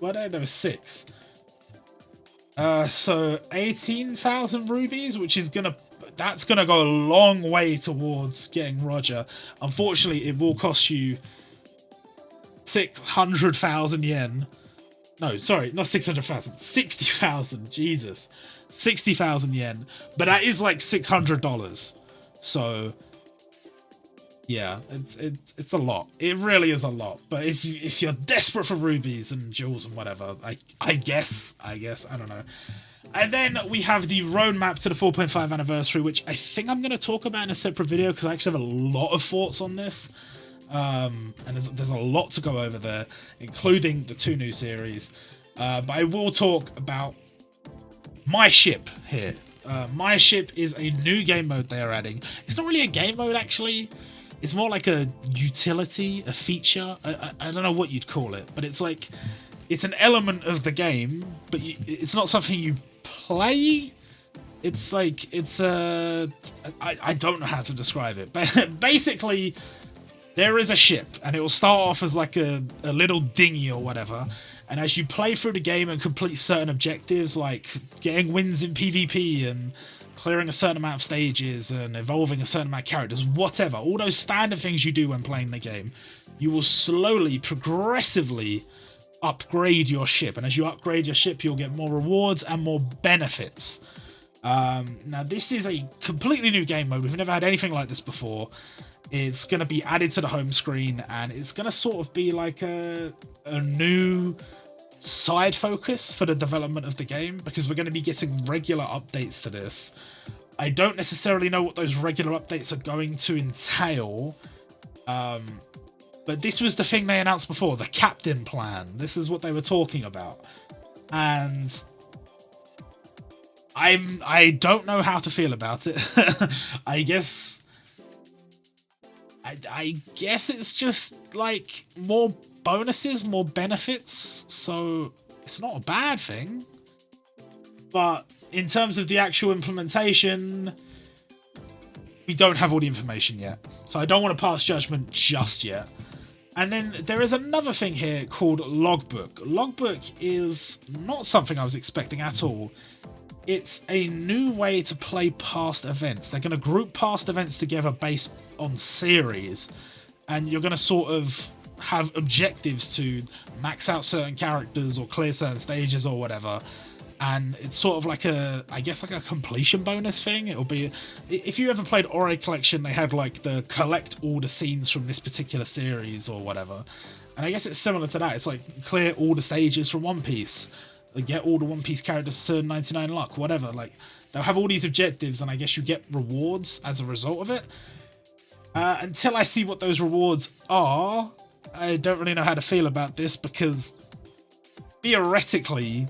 were there? There were 6. So 18,000 rubies, which is that's gonna go a long way towards getting Roger. Unfortunately, it will cost you 600,000 yen. No, sorry, not 600,000, 60,000. Jesus, 60,000 yen. But that is like $600. So yeah, it's a lot. It really is a lot. But if you're desperate for rubies and jewels and whatever, I guess, I don't know. And then we have the roadmap to the 4.5 anniversary, which I think I'm going to talk about in a separate video because I actually have a lot of thoughts on this. And there's a lot to go over there, including the 2 new series. But I will talk about my ship here. My ship is a new game mode they are adding. It's not really a game mode, actually. It's more like a utility, a feature. I don't know what you'd call it, but it's like, it's an element of the game, but it's not something you play. It's like, I don't know how to describe it, but basically there is a ship and it will start off as like a little dinghy or whatever. And as you play through the game and complete certain objectives, like getting wins in PvP and clearing a certain amount of stages and evolving a certain amount of characters, whatever, all those standard things you do when playing the game, you will slowly, progressively upgrade your ship. And as you upgrade your ship, you'll get more rewards and more benefits. Now, this is a completely new game mode. We've never had anything like this before. It's going to be added to the home screen, and it's going to sort of be like a new side focus for the development of the game, because we're going to be getting regular updates to this. I don't necessarily know what those regular updates are going to entail, but this was the thing they announced before, the captain plan. This is what they were talking about, and I don't know how to feel about it. I guess it's just like more bonuses, more benefits, so it's not a bad thing. But in terms of the actual implementation, we don't have all the information yet, so I don't want to pass judgment just yet. And then there is another thing here called Logbook. Logbook is not something I was expecting at all. It's a new way to play past events. They're going to group past events together based on series, and you're going to sort of have objectives to max out certain characters or clear certain stages or whatever. And it's sort of like I guess like a completion bonus thing. It'll be, if you ever played Ori Collection, they had like the collect all the scenes from this particular series or whatever. And I guess it's similar to that. It's like clear all the stages from One Piece, get all the One Piece characters to 99 luck, whatever. Like, they'll have all these objectives, and I guess you get rewards as a result of it. Until I see what those rewards are, I don't really know how to feel about this, because theoretically,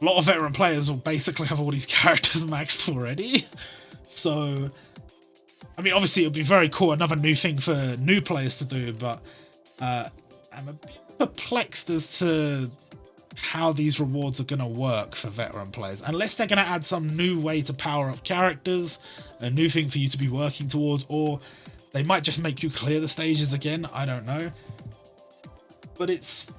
a lot of veteran players will basically have all these characters maxed already. So, I mean, obviously it would be very cool, another new thing for new players to do, but I'm a bit perplexed as to how these rewards are going to work for veteran players, unless they're going to add some new way to power up characters, a new thing for you to be working towards, or they might just make you clear the stages again. I don't know, but it's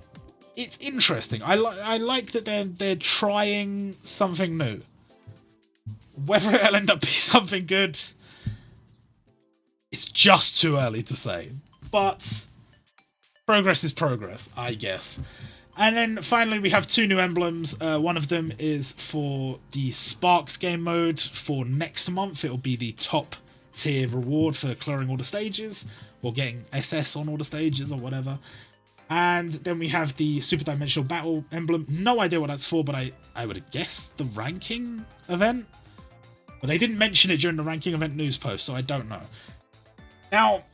interesting. I like that they're trying something new. Whether it'll end up being something good, it's just too early to say, but progress is progress, I guess. And then finally, we have 2 new emblems. One of them is for the Sparks game mode for next month. It'll be the top tier reward for clearing all the stages, or getting SS on all the stages, or whatever. And then we have the Super Dimensional Battle emblem. No idea what that's for, but I would have guessed the ranking event. But they didn't mention it during the ranking event news post, so I don't know. Now,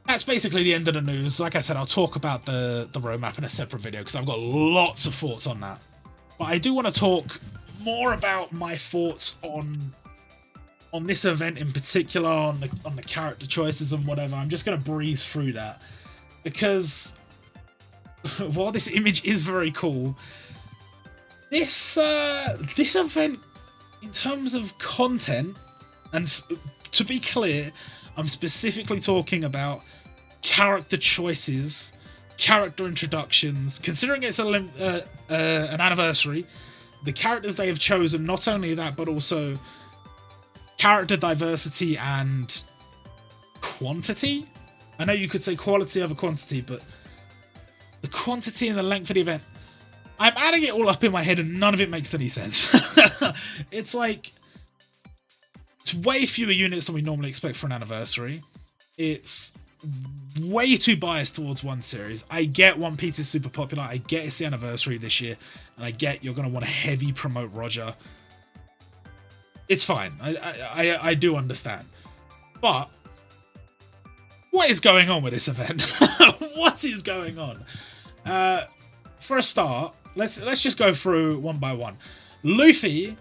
that's basically the end of the news. Like I said, I'll talk about the roadmap in a separate video because I've got lots of thoughts on that. But I do want to talk more about my thoughts on this event in particular, on the character choices and whatever. I'm just going to breeze through that because while this image is very cool, this event, in terms of content, and to be clear, I'm specifically talking about character choices, character introductions. Considering it's an anniversary, the characters they have chosen, not only that, but also character diversity and quantity. I know you could say quality over quantity, but the quantity and the length of the event, I'm adding it all up in my head and none of it makes any sense. It's like, it's way fewer units than we normally expect for an anniversary. It's way too biased towards one series. I get One Piece is super popular. I get it's the anniversary this year. And I get you're going to want to heavy promote Roger. It's fine. I do understand. But what is going on with this event? What is going on? For a start, let's just go through one by one. Luffy,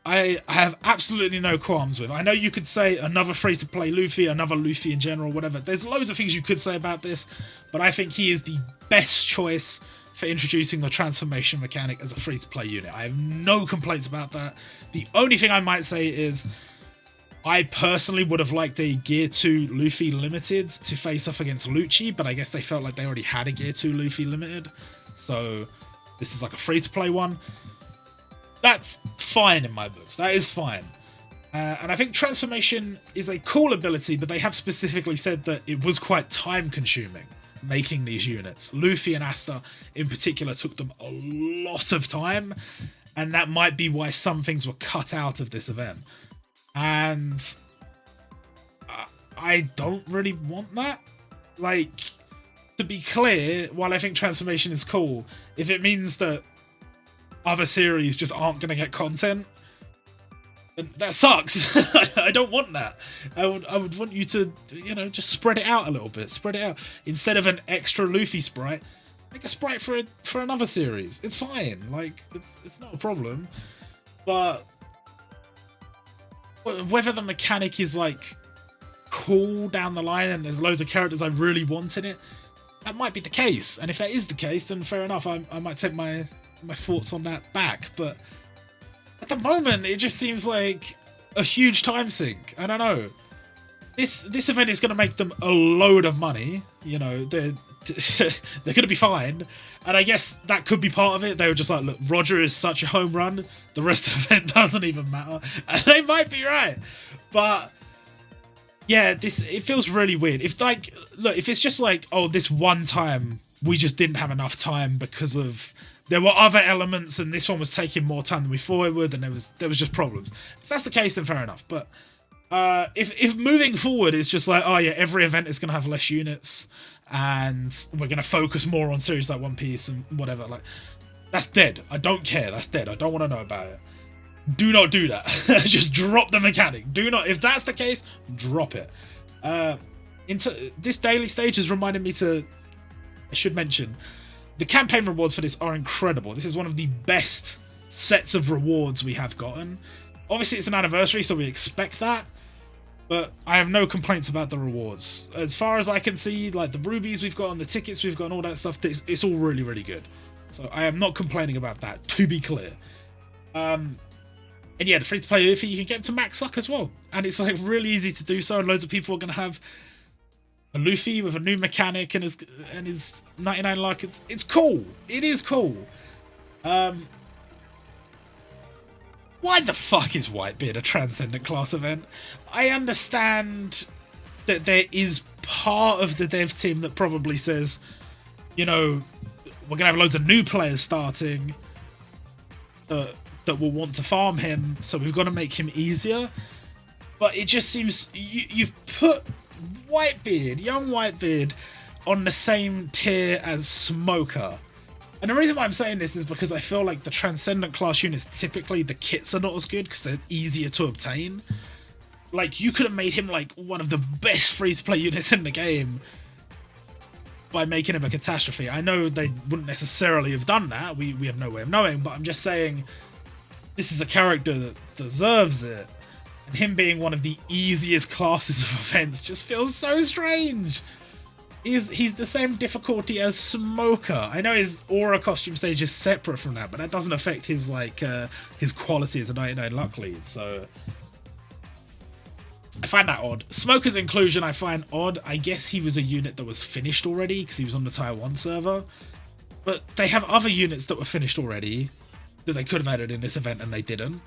I have absolutely no qualms with. I know you could say another free-to-play Luffy, another Luffy in general, whatever. There's loads of things you could say about this, but I think he is the best choice for introducing the transformation mechanic as a free-to-play unit. I have no complaints about that. The only thing I might say is I personally would have liked a Gear 2 Luffy Limited to face off against Lucci, but I guess they felt like they already had a Gear 2 Luffy Limited, so this is like a free-to-play one. That's fine in my books. That is fine. And I think transformation is a cool ability, but they have specifically said that it was quite time-consuming making these units. Luffy and Asta in particular took them a lot of time, and that might be why some things were cut out of this event. And I don't really want that. Like, to be clear, while I think transformation is cool, if it means that other series just aren't going to get content, that sucks. I don't want that. I would want you to, you know, just spread it out a little bit. Spread it out. Instead of an extra Luffy sprite, make a sprite for another series. It's fine. Like, it's not a problem. But whether the mechanic is like cool down the line and there's loads of characters I really want in it, that might be the case. And if that is the case, then fair enough. I might take my thoughts on that back, but at the moment it just seems like a huge time sink. I don't know. This event is going to make them a load of money. You know, they're going to be fine, and I guess that could be part of it. They were just like, look, Roger is such a home run, the rest of the event doesn't even matter, and they might be right. But yeah, it feels really weird. If like, look, if it's just like, oh, this one time we just didn't have enough time because of there were other elements and this one was taking more time than we thought it would, and there was just problems. If that's the case, then fair enough. But if moving forward it's just like, oh yeah, every event is going to have less units and we're going to focus more on series like One Piece and whatever, like, that's dead. I don't care. That's dead. I don't want to know about it. Do not do that. Just drop the mechanic. Do not. If that's the case, drop it. Into this daily stage has reminded me to, I should mention, the campaign rewards for this are incredible. This is one of the best sets of rewards we have gotten. Obviously, it's an anniversary, so we expect that. But I have no complaints about the rewards. As far as I can see, like the rubies we've got and the tickets we've got and all that stuff, it's all really, really good. So I am not complaining about that, to be clear. And yeah, the free-to-play Luffy, you can get to max luck as well. And it's like really easy to do so. And loads of people are going to have a Luffy with a new mechanic and his 99 luck. It's cool. It is cool. Why the fuck is Whitebeard a Transcendent class event? I understand that there is part of the dev team that probably says, you know, we're going to have loads of new players starting that will want to farm him, so we've got to make him easier. But it just seems you've put Whitebeard, young Whitebeard, on the same tier as Smoker. And the reason why I'm saying this is because I feel like the Transcendent class units, typically the kits are not as good because they're easier to obtain. Like, you could have made him like one of the best free-to-play units in the game by making him a catastrophe. I know they wouldn't necessarily have done that, we have no way of knowing, but I'm just saying this is a character that deserves it. And him being one of the easiest classes of events just feels so strange. He's the same difficulty as Smoker. I know his aura costume stage is separate from that, but that doesn't affect his like his quality as a 99 luck lead, so I find that odd. Smoker's inclusion I find odd. I guess he was a unit that was finished already because he was on the Tier 1 server, but they have other units that were finished already that they could have added in this event and they didn't.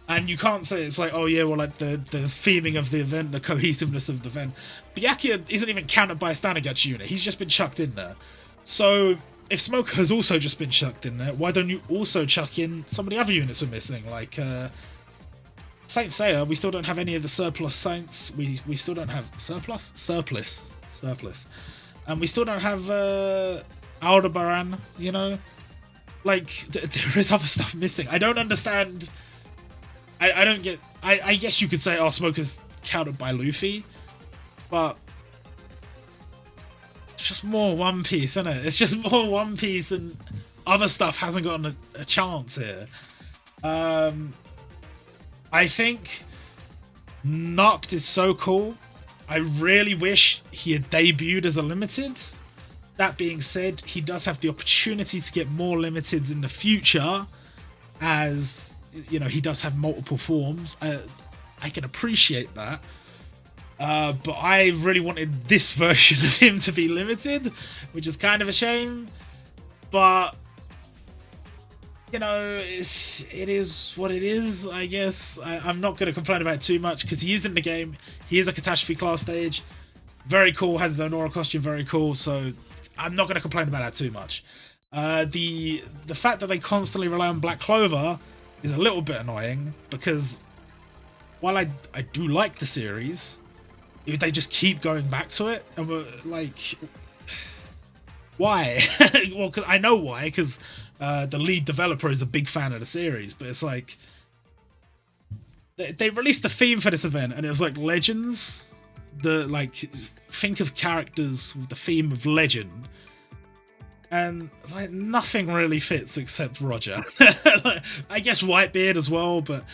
And you can't say it's like, oh yeah, well, like the theming of the event, the cohesiveness of the event. Biaki isn't even counted by a standard Gatcha unit. He's just been chucked in there. So if Smoker has also just been chucked in there, why don't you also chuck in some of the other units we're missing? Like Saint Seiya, we still don't have any of the surplus Saints. We still don't have surplus. And we still don't have Aldebaran, you know? Like, there is other stuff missing. I don't understand. I don't get... I guess you could say, oh, Smoker's countered by Luffy, but it's just more One Piece, isn't it? It's just more One Piece and other stuff hasn't gotten a chance here. I think Noct is so cool. I really wish he had debuted as a limited. That being said, he does have the opportunity to get more limiteds in the future, as you know, he does have multiple forms. I can appreciate that, but I really wanted this version of him to be limited, which is kind of a shame, but you know, it is what it is, I guess. I'm not going to complain about it too much because he is in the game. He is a catastrophe class stage, very cool, has his own aura costume, very cool, so I'm not going to complain about that too much. The fact that they constantly rely on Black Clover is a little bit annoying, because while I do like the series, if they just keep going back to it, and we're like, why? Well, cause I know why, because the lead developer is a big fan of the series, but it's like they released the theme for this event and it was like legends. Think of characters with the theme of legend, and like nothing really fits except Roger. I guess Whitebeard as well, but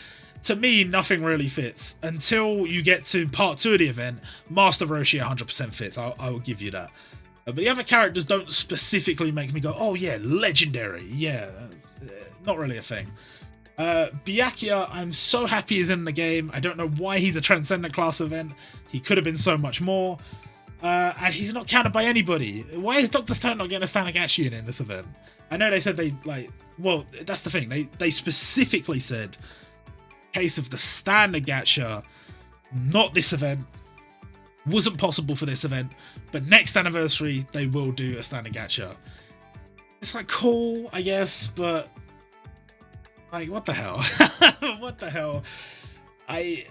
to me nothing really fits until you get to part 2 of the event. Master Roshi 100% fits, I will give you that, but the other characters don't specifically make me go, oh yeah, legendary. Yeah, not really a thing. Biaki, I'm so happy he's in the game. I don't know why he's a Transcendent class event. He could have been so much more. And he's not counted by anybody. Why is Dr. Stone not getting a standard Gatcha unit in this event? I know they said they, like, well, that's the thing. They specifically said, case of the standard Gatcha, not this event, wasn't possible for this event, but next anniversary, they will do a standard Gatcha. It's like, cool, I guess, but like, what the hell? What the hell? I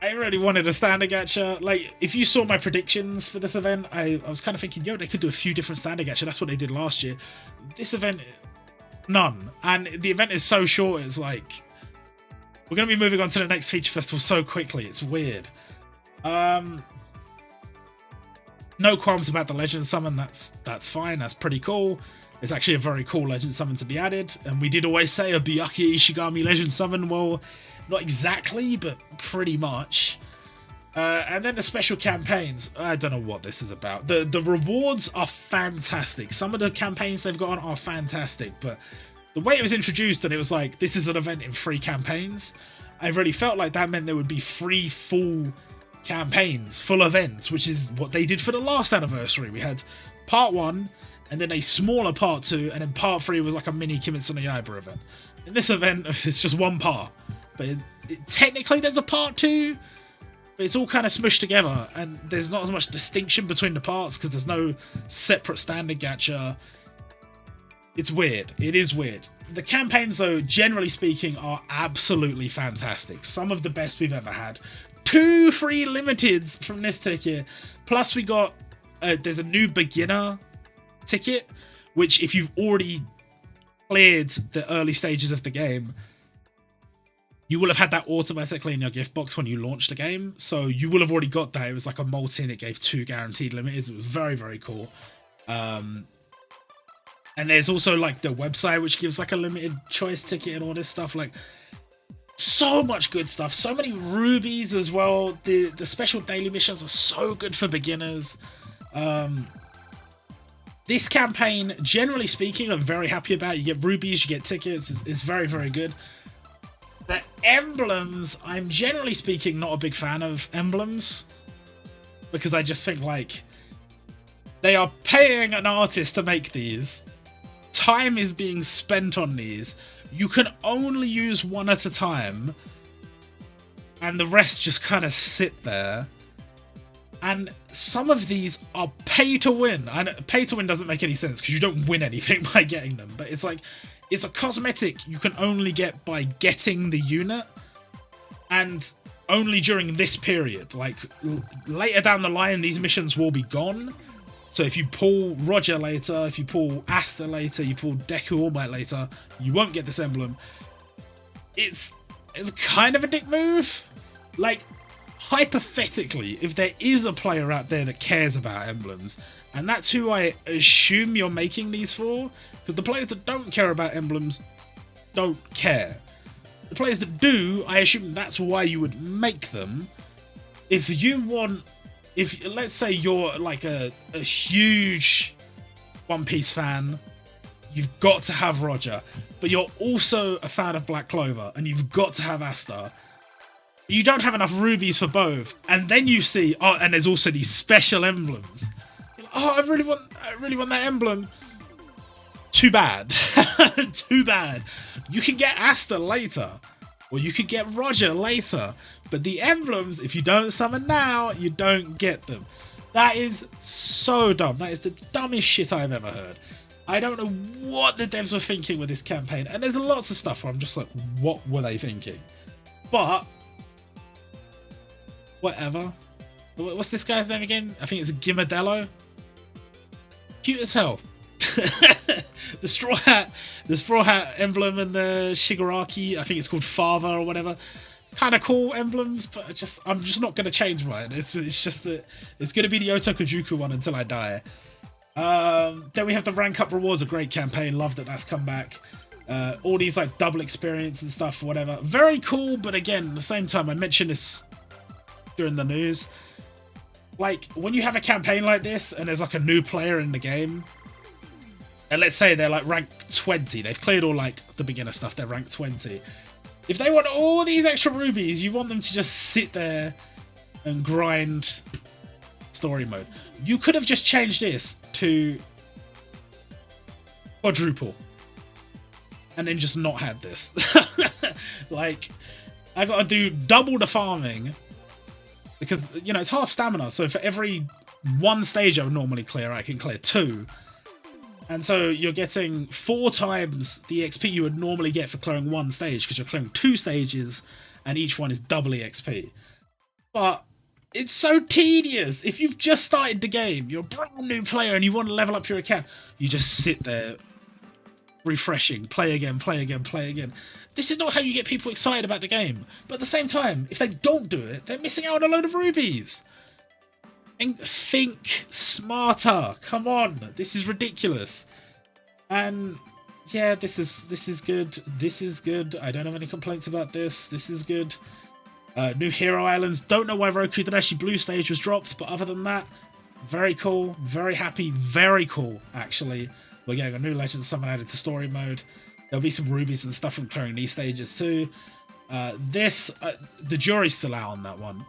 really wanted a standard Gatcha. Like, if you saw my predictions for this event, I was kind of thinking, yo, they could do a few different standard Gatcha. That's what they did last year. This event, none. And the event is so short, it's like, we're going to be moving on to the next feature festival so quickly. It's weird. No qualms about the Legend Summon. That's fine. That's pretty cool. It's actually a very cool Legend Summon to be added. And we did always say a Biaki Ishigami Legend Summon. Well, not exactly, but pretty much. And then the special campaigns. I don't know what this is about. The rewards are fantastic. Some of the campaigns they've got on are fantastic, but the way it was introduced and it was like, this is an event in 3 campaigns, I really felt like that meant there would be 3 full campaigns, full events, which is what they did for the last anniversary. We had part 1, and then a smaller part 2, and then part 3 was like a mini Kimetsu no Yaiba event. In this event, it's just one part. But technically there's a part 2, but it's all kind of smushed together, and there's not as much distinction between the parts because there's no separate standard Gatcha. It's weird. It is weird. The campaigns, though, generally speaking, are absolutely fantastic. Some of the best we've ever had. 2 free limiteds from this ticket. Plus we got there's a new beginner ticket, which if you've already cleared the early stages of the game, you will have had that automatically in your gift box when you launched the game. So you will have already got that. It was like a multi, it gave 2 guaranteed limiteds. It was very, very cool. And there's also like the website, which gives like a limited choice ticket and all this stuff. Like, so much good stuff. So many rubies as well. The special daily missions are so good for beginners. This campaign, generally speaking, I'm very happy about. You get rubies, you get tickets. It's very, very good. The emblems, I'm generally speaking not a big fan of emblems, because I just think like they are paying an artist to make these. Time is being spent on these. You can only use one at a time, and the rest just kind of sit there. And some of these are pay to win. And pay to win doesn't make any sense because you don't win anything by getting them. But it's like, it's a cosmetic you can only get by getting the unit, and only during this period. Like, later down the line, these missions will be gone. So if you pull Roger later, if you pull Asta later, you pull Deku All Might later, you won't get this emblem. It's kind of a dick move. Like, hypothetically, if there is a player out there that cares about emblems, and that's who I assume you're making these for, because the players that don't care about emblems don't care. The players that do, I assume that's why you would make them. If you want... If, let's say you're like a huge One Piece fan, you've got to have Roger, but you're also a fan of Black Clover, and you've got to have Asta. You don't have enough rubies for both, and then you see, oh, and there's also these special emblems. You're like, oh, I really want that emblem. Too bad. Too bad. You can get Asta later, or you could get Roger later. But the emblems, if you don't summon now, you don't get them. That is so dumb. That is the dumbest shit I've ever heard. I don't know what the devs were thinking with this campaign. And there's lots of stuff where I'm just like, what were they thinking? But, whatever. What's this guy's name again? I think it's Gimadello. Cute as hell. The straw hat emblem and the Shigaraki, I think it's called Father or whatever. Kind of cool emblems, but I'm just not going to change mine. It's just that it's going to be the Otokujuku one until I die. Then we have the rank up rewards, a great campaign. Love that that's come back. All these like double experience and stuff, whatever. Very cool, but again, at the same time, I mentioned this during the news. Like, when you have a campaign like this and there's like a new player in the game, and let's say they're like rank 20, they've cleared all like the beginner stuff, they're rank 20. If they want all these extra rubies, you want them to just sit there and grind story mode. You could have just changed this to quadruple and then just not had this. Like, I gotta do double the farming because, you know, it's half stamina. So for every one stage I would normally clear, I can clear 2. And so you're getting 4 times the XP you would normally get for clearing 1 stage, because you're clearing 2 stages and each one is double EXP. But it's so tedious. If you've just started the game, you're a brand new player and you want to level up your account, you just sit there refreshing, play again, play again, play again. This is not how you get people excited about the game. But at the same time, if they don't do it, they're missing out on a load of rubies. And think smarter. Come on, this is ridiculous. And yeah, this is good. This is good. I don't have any complaints about this. This is good. New Hero Islands. Don't know why Roku Danashi Blue stage was dropped, but other than that, very cool. Very happy. Very cool. Actually, we're getting a new Legend Summon added to story mode. There'll be some rubies and stuff from clearing these stages too. The jury's still out on that one.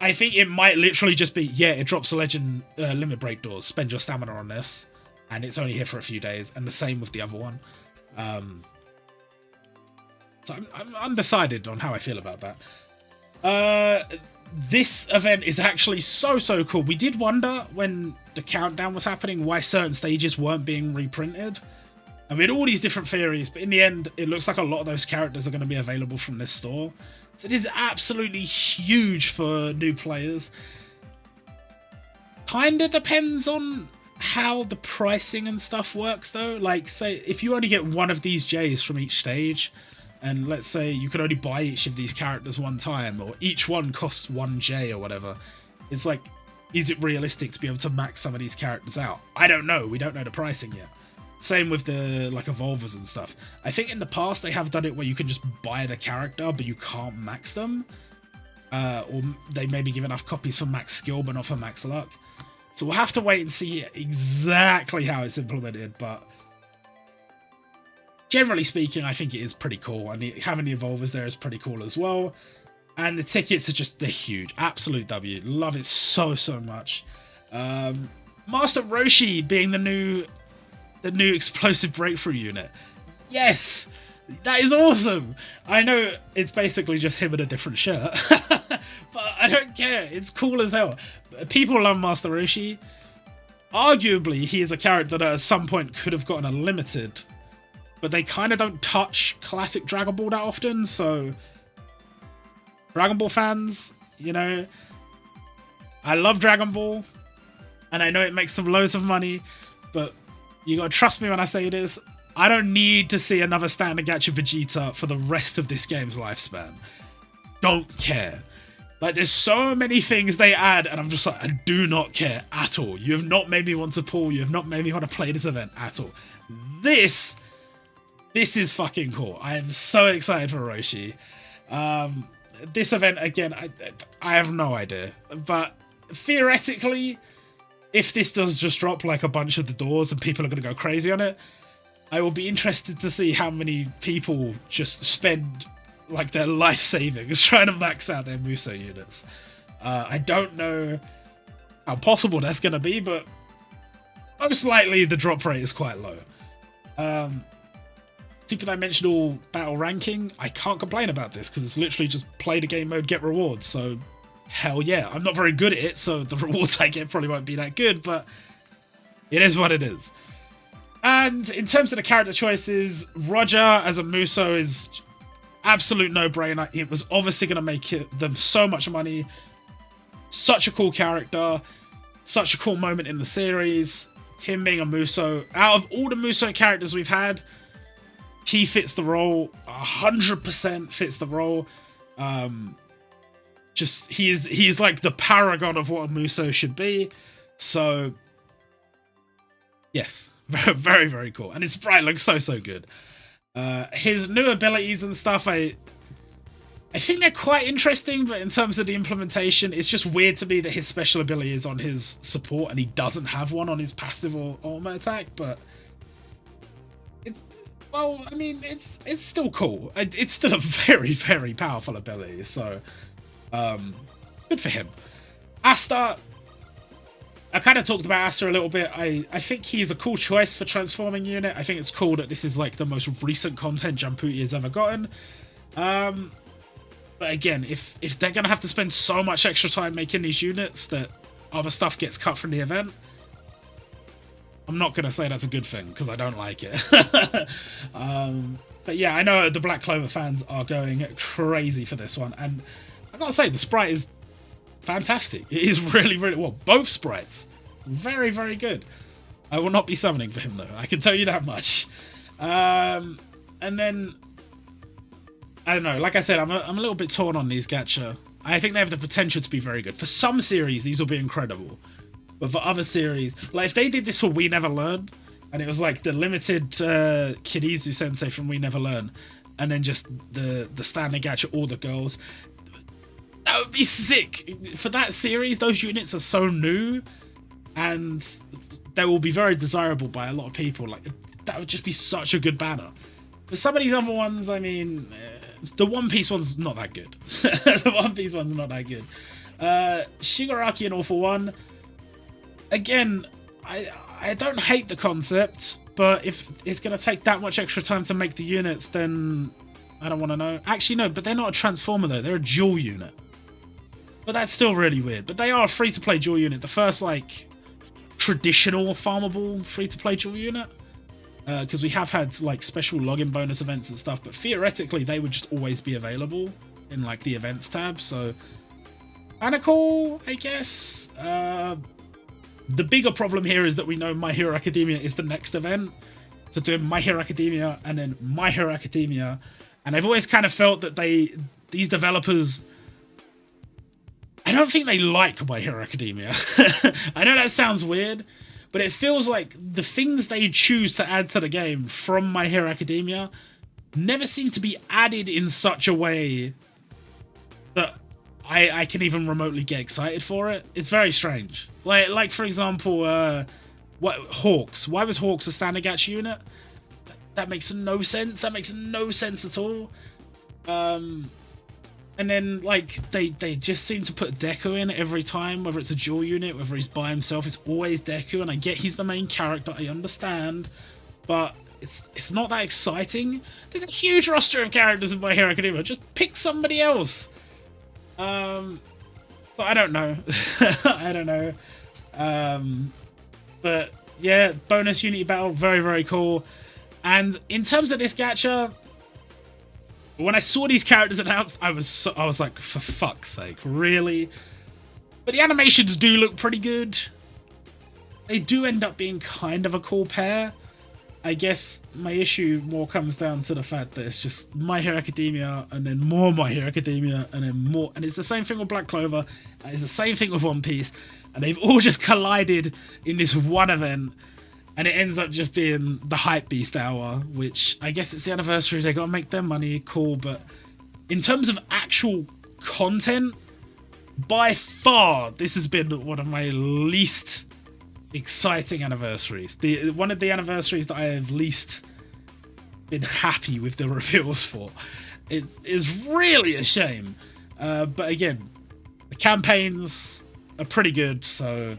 I think it might literally just be, yeah, it drops a legend limit break doors. Spend your stamina on this, and it's only here for a few days. And the same with the other one. So I'm undecided on how I feel about that. This event is actually so cool. We did wonder when the countdown was happening why certain stages weren't being reprinted. And we had all these different theories, but in the end, it looks like a lot of those characters are going to be available from this store. So it is absolutely huge for new players. Kinda depends on how the pricing and stuff works though. Like, say if you only get one of these J's from each stage, and let's say you could only buy each of these characters one time, or each one costs 1 J or whatever, it's like, is it realistic to be able to max some of these characters out? I don't know. We don't know the pricing yet. Same with the like evolvers and stuff. I think in the past they have done it where you can just buy the character but you can't max them, or they maybe give enough copies for max skill but not for max luck. So we'll have to wait and see exactly how it's implemented, but generally speaking, I think it is pretty cool, and having the evolvers there is pretty cool as well. And the tickets are just, they're huge. Absolute W. Love it so much. Master Roshi being the new explosive breakthrough unit. Yes! That is awesome! I know it's basically just him in a different shirt, but I don't care. It's cool as hell. People love Master Roshi. Arguably, he is a character that at some point could have gotten a limited, but they kind of don't touch classic Dragon Ball that often, so Dragon Ball fans, you know, I love Dragon Ball, and I know it makes them loads of money, but you gotta trust me when I say this, I don't need to see another standard Gatcha Vegeta for the rest of this game's lifespan. Don't care. Like, there's so many things they add, and I'm just like, I do not care at all. You have not made me want to pull, you have not made me want to play this event at all. This is fucking cool. I am so excited for Roshi. This event, again, I have no idea, but theoretically, if this does just drop like a bunch of the doors and people are going to go crazy on it, I will be interested to see how many people just spend like their life savings trying to max out their Muso units. I don't know how possible that's going to be, but most likely the drop rate is quite low. Super-dimensional battle ranking, I can't complain about this because it's literally just play the game mode, get rewards, so hell yeah. I'm not very good at it, so the rewards I get probably won't be that good, but it is what it is. And in terms of the character choices, Roger as a Muso is absolute no-brainer. It was obviously going to make them so much money. Such a cool character, such a cool moment in the series. Him being a Muso, out of all the Muso characters we've had, he fits the role, 100% fits the role. He is like the paragon of what a Muso should be. So yes, very, very cool. And his sprite looks so good. His new abilities and stuff, I think they're quite interesting, but in terms of the implementation, it's just weird to me that his special ability is on his support and he doesn't have one on his passive or ultimate attack, but well, I mean, it's still cool. It's still a very, very powerful ability, so good for him. Asta, I kind of talked about Asta a little bit. I think he's a cool choice for transforming unit. I think it's cool that this is like the most recent content Jumputi has ever gotten. But again, if they're going to have to spend so much extra time making these units that other stuff gets cut from the event, I'm not going to say that's a good thing, because I don't like it. But yeah, I know the Black Clover fans are going crazy for this one, and I gotta say, the sprite is fantastic. It is really, really, well, both sprites, very, very good. I will not be summoning for him, though. I can tell you that much. And then, I don't know, like I said, I'm a little bit torn on these Gatcha. I think they have the potential to be very good. For some series, these will be incredible. But for other series, like if they did this for We Never Learn, and it was like the limited Kirizu Sensei from We Never Learn, and then just the standard Gatcha, all the girls, that would be sick. For that series, those units are so new, and they will be very desirable by a lot of people. Like, that would just be such a good banner. For some of these other ones, I mean, the One Piece one's not that good. The One Piece one's not that good. Shigaraki and All For One, again, I don't hate the concept, but if it's going to take that much extra time to make the units, then I don't want to know. Actually, no, but they're not a transformer, though. They're a dual unit. But that's still really weird. But they are a free-to-play dual unit. The first, like, traditional farmable free-to-play dual unit. Because we have had, like, special login bonus events and stuff. But theoretically, they would just always be available in, like, the events tab. So, kinda cool, I guess. The bigger problem here is that we know My Hero Academia is the next event. So doing My Hero Academia and then My Hero Academia. And I've always kind of felt that these developers, I don't think they like My Hero Academia. I know that sounds weird, but it feels like the things they choose to add to the game from My Hero Academia never seem to be added in such a way that I can even remotely get excited for it. It's very strange. Like for example, Hawks. Why was Hawks a standard Gatcha unit? That makes no sense. That makes no sense at all. And then like they just seem to put Deku in every time, whether it's a dual unit, whether he's by himself. It's always Deku, and I get he's the main character. I understand, but it's not that exciting. There's a huge roster of characters in My Hero Academia. Just pick somebody else. So I don't know. I don't know. But yeah, bonus Unity battle, very, very cool. And in terms of this gacha, when I saw these characters announced, I was like, for fuck's sake, really? But the animations do look pretty good. They do end up being kind of a cool pair. I guess my issue more comes down to the fact that it's just My Hero Academia and then more My Hero Academia and then more. And it's the same thing with Black Clover. And it's the same thing with One Piece. And they've all just collided in this one event. And it ends up just being the Hype Beast Hour, which I guess it's the anniversary. They got to make their money. Cool. But in terms of actual content, by far, this has been one of my least exciting anniversaries. One of the anniversaries that I have least been happy with the reveals for. It is really a shame. But again, the campaigns are pretty good, so.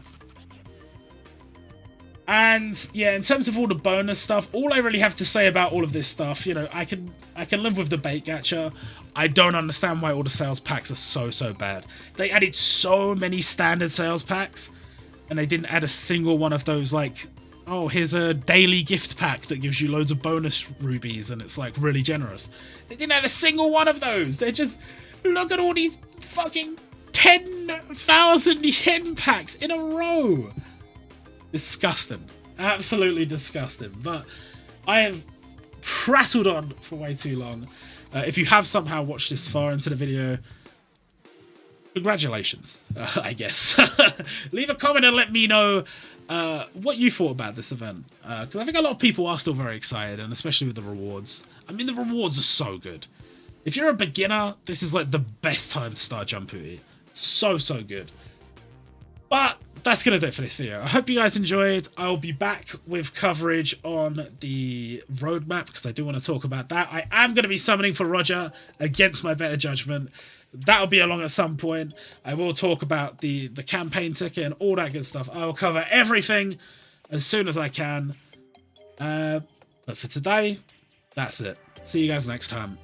And yeah, in terms of all the bonus stuff, all I really have to say about all of this stuff, you know, I can live with the bait gacha. I don't understand why all the sales packs are so bad. They added so many standard sales packs, and they didn't add a single one of those, like, oh, here's a daily gift pack that gives you loads of bonus rubies, and it's, like, really generous. They didn't add a single one of those. They just, look at all these fucking 10,000 yen packs in a row. Disgusting. Absolutely disgusting. But I have prattled on for way too long. If you have somehow watched this far into the video, congratulations, I guess. Leave a comment and let me know what you thought about this event. Because I think a lot of people are still very excited, and especially with the rewards. I mean, the rewards are so good. If you're a beginner, this is like the best time to start Jumputi. So good. But that's going to do it for this video. I hope you guys enjoyed. I'll be back with coverage on the roadmap, because I do want to talk about that. I am going to be summoning for Roger against my better judgment. That'll be along at some point. I will talk about the campaign ticket and all that good stuff. I will cover everything as soon as I can. But for today, that's it. See you guys next time.